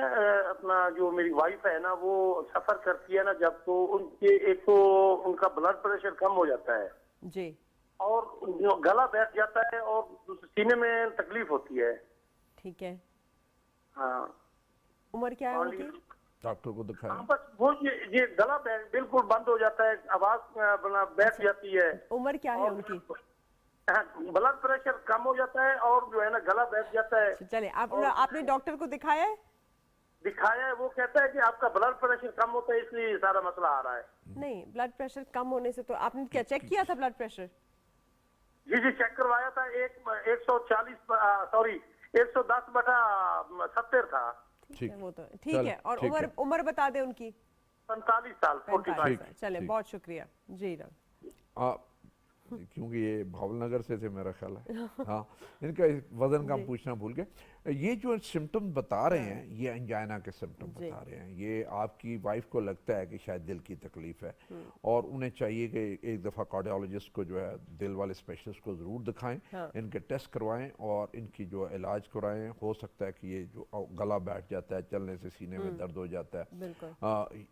अपना जो मेरी वाइफ है ना वो सफर करती है ना जब, तो उनके एक तो उनका ब्लड प्रेशर कम हो जाता है जी, और जो गला बैठ जाता है और सीने में तकलीफ होती है। ठीक है। हाँ उम्र क्या है उनकी? डॉक्टर को दिखाया। बस वो ये गला बिल्कुल बंद हो जाता है, आवाज बैठ जाती है। उम्र क्या है उनकी? ब्लड प्रेशर कम हो जाता है और जो है ना गला बैठ जाता है। चले आपने डॉक्टर को दिखाया है? दिखाया है, वो कहता है कि आपका ब्लड प्रेशर कम होता है इसलिए सारा मसला आ रहा है। नहीं, ब्लड प्रेशर कम होने से तो आपने क्या चेक किया था ब्लड प्रेशर? जी जी चेक करवाया था, 110/70 था। ठीक है, वो तो ठीक है। और उम्र बता दे उनकी? 45 साल। 45 चले बहुत शुक्रिया जी। क्योंकि ये भावनगर से थे मेरा ख्याल है। हाँ, इनका वजन कम पूछना भूल गए। ये जो सिम्टम्स बता रहे हैं ये एंजाइना के सिम्टम बता रहे हैं। ये आपकी वाइफ को लगता है कि शायद दिल की तकलीफ है और उन्हें चाहिए कि एक दफ़ा कार्डियोलॉजिस्ट को जो है दिल वाले स्पेशलिस्ट को ज़रूर दिखाएं, इनके टेस्ट करवाएं और इनकी जो इलाज करवाएं। हो सकता है कि ये जो गला बैठ जाता है, चलने से सीने में दर्द हो जाता है।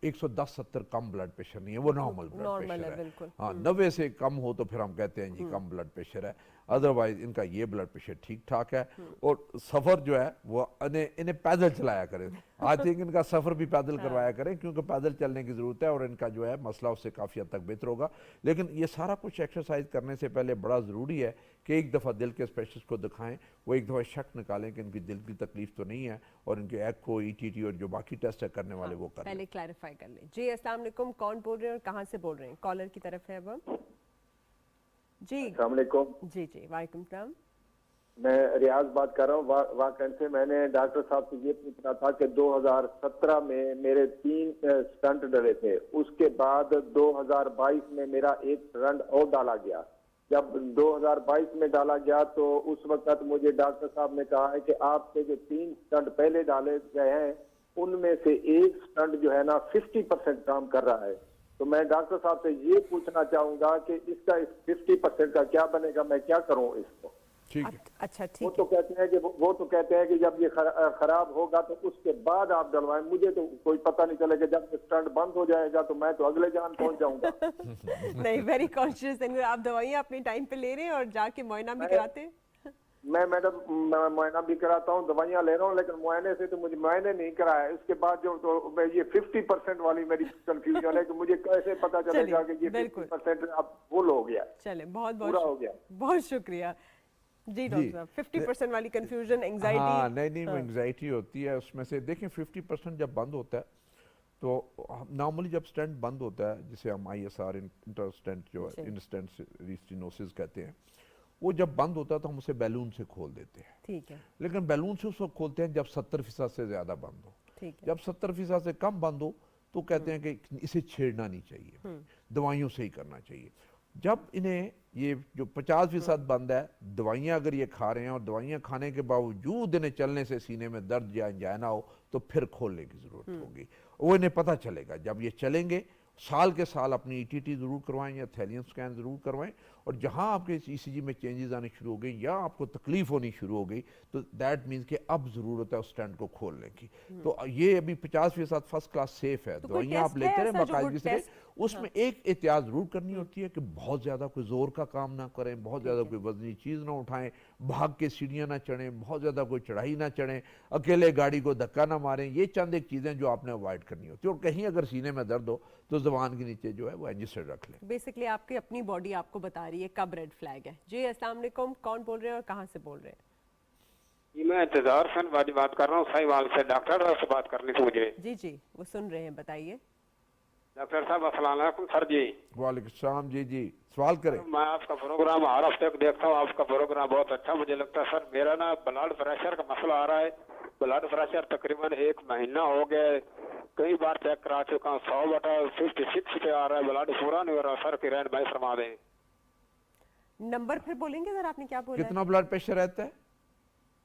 110-70 कम ब्लड प्रेशर नहीं है, वो नॉर्मल ब्लड प्रेशर है। हाँ, 90 से कम हो तो फिर हम कहते हैं जी कम ब्लड प्रेशर है, अदरवाइज इनका ये ब्लड प्रेशर ठीक ठाक है। और सफ़र जो है वो इन्हें पैदल चलाया करें। आई थिंक इनका सफ़र भी पैदल करवाया करें क्योंकि पैदल चलने की ज़रूरत है और इनका जो है मसला उससे काफ़ी हद तक बेहतर होगा। लेकिन ये सारा कुछ एक्सरसाइज करने से पहले बड़ा ज़रूरी है कि एक दफ़ा दिल के स्पेशलिस्ट को दिखाएं, वो एक दफ़ा शक निकालें कि इनकी दिल की तकलीफ तो नहीं है और इनके एको, ETT और जो बाकी टेस्ट है करने वाले वो करें। पहले क्लैरिफाई कर लें। जी अस्सलाम वालेकुम, कौन बोल रहे हैं और कहाँ से बोल रहे हैं? कॉलर की तरफ है अब हम। जी अस्सलाम वालेकुम। जी जी वालेकुम सलाम। मैं रियाज बात कर रहा हूँ वाकई से। मैंने डॉक्टर साहब से ये पूछना था कि 2017 में मेरे 3 स्टंट डले थे, उसके बाद 2022 में मेरा एक स्टंट और डाला गया। जब 2022 में डाला गया तो उस वक्त मुझे डॉक्टर साहब ने कहा है कि आपके जो 3 स्टंट पहले डाले गए हैं उनमें से एक स्टंट जो है ना 50% काम कर रहा है। तो मैं डॉक्टर साहब से ये पूछना चाहूंगा कि इसका 50% का क्या बनेगा, मैं क्या करूं इसको? ठीक है। अच्छा ठीक वो तो कहते हैं कि जब ये खराब होगा तो उसके बाद आप डलवाएं। मुझे तो कोई पता नहीं चलेगा, जब स्टंट बंद हो जाएगा तो मैं तो अगले जान पहुंच जाऊंगा। नहीं, वेरी कॉन्शियस हैं आप, दवाइयाँ अपने टाइम पे ले रहे हैं और जाके मुआयना भी कराते हैं? मैं मैडम मुआयना भी कराता हूँ, दवाइयाँ ले रहा हूँ, लेकिन मुआयने से तो मुझे मुआयने नहीं कराया। उसके बाद जो तो ये 50% वाली मेरी कंफ्यूजन है कि मुझे कैसे पता चलेगा कि ये 50% अब फुल हो गया। चले, बहुत पूरा हो गया। बहुत शुक्रिया। जी डॉक्टर साहब, 50% वाली कंफ्यूजन, एंजाइटी। हाँ, नहीं वो एंजाइटी होती है उसमें से। देखें 50% जब बंद होता है तो नॉर्मली जब स्टेंट बंद होता है, जिसे हम ISR इंटरस्टेंट जो है इंस्टेंट रीस्टिनोसिस कहते हैं, वो जब बंद होता है तो हम उसे बैलून से खोल देते हैं। ठीक है। लेकिन बैलून से उसको खोलते हैं जब 70% से ज़्यादा बंद हो। ठीक है। जब 70% से कम बंद हो तो कहते हैं कि इसे छेड़ना नहीं चाहिए, दवाइयों से ही करना चाहिए। जब इन्हें ये जो 50% बंद है, दवाइयाँ अगर ये खा रहे हैं और दवाइयाँ खाने के बावजूद इन्हें चलने से सीने में दर्द या एंजाइना हो तो फिर खोलने की ज़रूरत होगी। वो इन्हें पता चलेगा जब ये चलेंगे। साल के साल अपनी ETT ज़रूर करवाएं या थैलियन स्कैन ज़रूर करवाएं, और जहां आपके ECG में चेंजेस आने शुरू हो गई या आपको तकलीफ होनी शुरू हो गई तो दैट मीन्स कि अब ज़रूरत है उस स्टेंट को खोलने की। तो ये अभी 50% फर्स्ट क्लास सेफ है। दवाइयाँ आप लेते रहे बाकायदगी से। उसमें एक एहतियात ज़रूर करनी होती है कि बहुत ज़्यादा कोई ज़ोर का काम ना करें, बहुत ज़्यादा कोई वजनी चीज़ ना उठाएं, भाग के सीढ़ियाँ ना चढ़ें, बहुत ज़्यादा कोई चढ़ाई ना चढ़ें, अकेले गाड़ी को धक्का ना मारें। ये चंद एक चीज़ें जो आपने अवॉइड करनी होती है। और कहीं अगर सीने में दर्द हो तो ज़ुबान के नीचे जो है वो एडजस्टेड रख लें। बेसिकली आपकी अपनी बॉडी आपको बता रही है कब रेड फ्लैग है। जी अस्सलाम वालेकुम, कौन बोल रहे हैं और कहाँ से बोल रहे हैं? जी मैं इंतजार खान वाली बात कर रहा हूँ साहिवाल से। डॉक्टर से बात करनी थी मुझे। जी वो सुन रहे हैं, बताइए। डॉक्टर साहब अस्सलाम वालेकुम। सर जी वालेकुम सलाम। जी सवाल करें। मैं आपका प्रोग्राम हर हफ्ते को देखता हूँ, आपका प्रोग्राम बहुत अच्छा मुझे लगता है। सर मेरा ना ब्लड प्रेशर का मसला आ रहा है। ब्लड प्रेशर तकरीबन 1 महीना हो गया है, कई बार चेक करा चुका हूँ। 100/56 पे आ रहा है, ब्लड पूरा नहीं हो रहा। सर की रहनुमाई फरमा दें। नंबर फिर बोलेंगे सर, आपने क्या बोला? कितना ब्लड प्रेशर रहता है?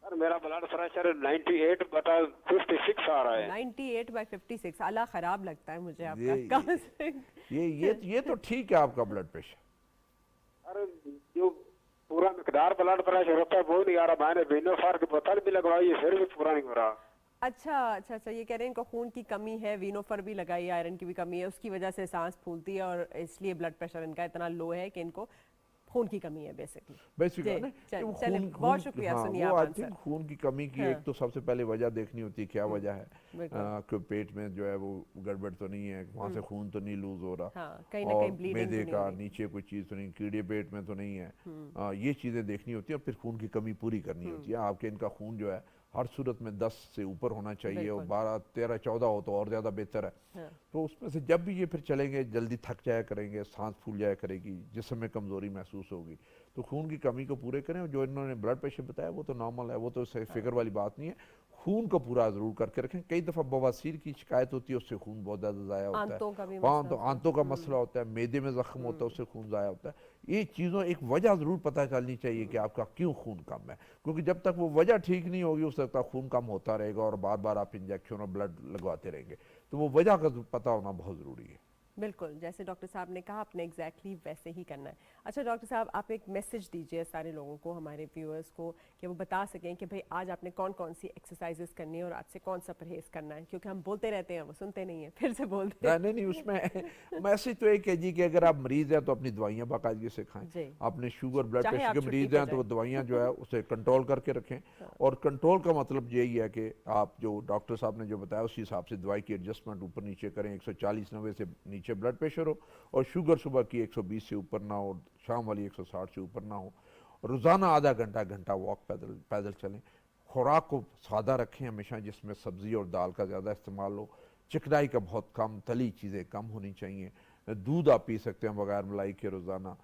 सर मेरा ब्लड प्रेशर 98/56 आ रहा है। 98/56 आला खराब लगता है मुझे आपका। ये तो ठीक है आपका ब्लड प्रेशर। अरे जो पूरा मिकदार ब्लड प्रेशर होता है वो नहीं आ रहा। मैंने वीनोफार की बोतल भी लगवाई है, फिर भी पूरा नहीं हो रहा। अच्छा, ये कह रहे हैं इनको खून की कमी है, वीनोफर भी लगाई, आयरन की भी कमी है, उसकी वजह से सांस फूलती है और इसलिए ब्लड प्रेशर इनका इतना लो है कि इनको खून की कमी है बेसिकली। बहुत शुक्रिया। सुनिए आप आंसर। खून की कमी की एक तो सबसे पहले वजह देखनी होती है, क्या वजह है कि पेट में जो है वो गड़बड़ तो नहीं है, वहाँ से खून तो नहीं लूज हो रहा, कहीं ना कहीं ब्लीडिंग मैदे का नीचे कोई चीज़ तो नहीं, कीड़े पेट में तो नहीं है। ये चीज़ें देखनी होती है। फिर खून की कमी पूरी करनी होती है। आपके इनका खून जो है हर सूरत में 10 से ऊपर होना चाहिए और 12, 13, 14 हो तो और ज़्यादा बेहतर है। तो उसमें से जब भी ये फिर चलेंगे जल्दी थक जाया करेंगे, सांस फूल जाया करेगी, जिस्म में कमज़ोरी महसूस होगी। तो खून की कमी को पूरे करें। जो इन्होंने ब्लड प्रेशर बताया वो तो नॉर्मल है, वो तो फिक्र वाली बात नहीं है। खून को पूरा जरूर करके रखें। कई दफ़ा बवासीर की शिकायत होती है, उससे खून बहुत ज़्यादा ज़ाया होता है, आंतों का मसला होता है, मैदे में ज़ख्म होता है, उससे खून ज़ाया होता है। ये चीज़ों एक वजह ज़रूर पता चलनी चाहिए कि आपका क्यों खून कम है, क्योंकि जब तक वो वजह ठीक नहीं होगी उस तक खून कम होता रहेगा और बार बार आप इंजेक्शन और ब्लड लगवाते रहेंगे। तो वो वजह का पता होना बहुत ज़रूरी है। बिल्कुल, जैसे डॉक्टर साहब ने कहा आपने एग्जैक्टली वैसे ही करना है। अच्छा डॉक्टर साहब, आप एक मैसेज दीजिए सारे लोगों को, हमारे व्यूअर्स को, कि वो बता सकें कि भाई आज आपने कौन कौन सी एक्सरसाइजेस करनी है और आज से कौन सा परहेज करना है, क्योंकि हम बोलते रहते हैं वो सुनते नहीं है, फिर से बोलते हैं। नहीं, उसमें मैसेज तो एक है जी कि अगर आप मरीज हैं तो अपनी दवाइयाँ बाकायदगी से खाएं। आपने शुगर ब्लड प्रेशर के मरीज हैं तो वो दवाइयाँ जो है उसे कंट्रोल करके रखें। और कंट्रोल का मतलब यही है कि आप जो डॉक्टर साहब ने जो बताया उस हिसाब से दवाई की एडजस्टमेंट ऊपर नीचे करें। 140/90 से नीचे ब्लड प्रेशर हो और शुगर सुबह की 120 से ऊपर ना हो, शाम वाली 160 से ऊपर ना हो। रोज़ाना आधा घंटा वॉक पैदल चलें। खुराक को सादा रखें हमेशा, जिसमें सब्ज़ी और दाल का ज़्यादा इस्तेमाल हो, चिकनाई का बहुत कम, तली चीज़ें कम होनी चाहिए। दूध आप पी सकते हैं बगैर मलाई के रोज़ाना।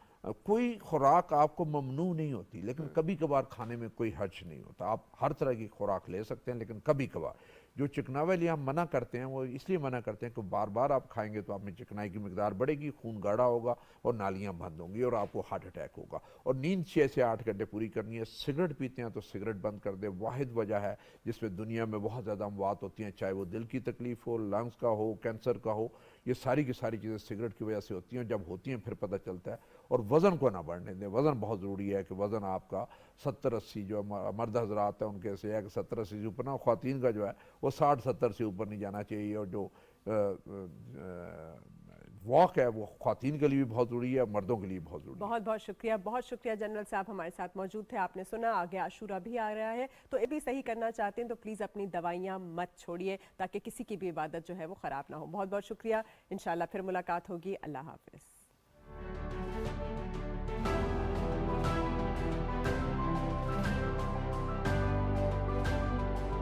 कोई खुराक आपको ममनू नहीं होती, लेकिन कभी कभार खाने में कोई हर्ज नहीं होता। आप हर तरह की खुराक ले सकते हैं, लेकिन कभी कभार जो चिकनावे लिए हम मना करते हैं वो इसलिए मना करते हैं कि बार बार आप खाएंगे तो आप में चिकनाई की मिकदार बढ़ेगी, खून गाढ़ा होगा और नालियाँ बंद होंगी और आपको हार्ट अटैक होगा। और नींद 6 से 8 घंटे पूरी करनी है। सिगरेट पीते हैं तो सिगरेट बंद कर दें। वाहिद वजह है जिसमें दुनिया में बहुत ज़्यादा अमवात होती हैं, चाहे वो दिल की तकलीफ हो, लंग्स का हो, कैंसर का हो, ये सारी की सारी चीज़ें सिगरेट की वजह से होती हैं। जब होती हैं फिर पता चलता है। और वज़न को ना बढ़ने दें। वज़न बहुत ज़रूरी है कि वज़न आपका 70-80 जो मर्द हजरात है उनके से है कि 70-80 से ऊपर ना, ख्वातीन का जो है वो 60-70 से ऊपर नहीं जाना चाहिए। और जो वॉक है वो ख्वातीन के लिए भी बहुत ज़रूरी है, मर्दों के लिए बहुत ज़रूरी है। बहुत शुक्रिया जनरल साहब, हमारे साथ मौजूद थे। आपने सुना आगे आशूरा भी आ रहा है, तो ये भी सही करना चाहते हैं तो प्लीज़ अपनी दवाइयाँ मत छोड़िए ताकि किसी की भी इबादत जो है वो ख़राब ना हो। बहुत बहुत शुक्रिया, इंशाल्लाह फिर मुलाकात होगी। अल्लाह हाफ़िज़।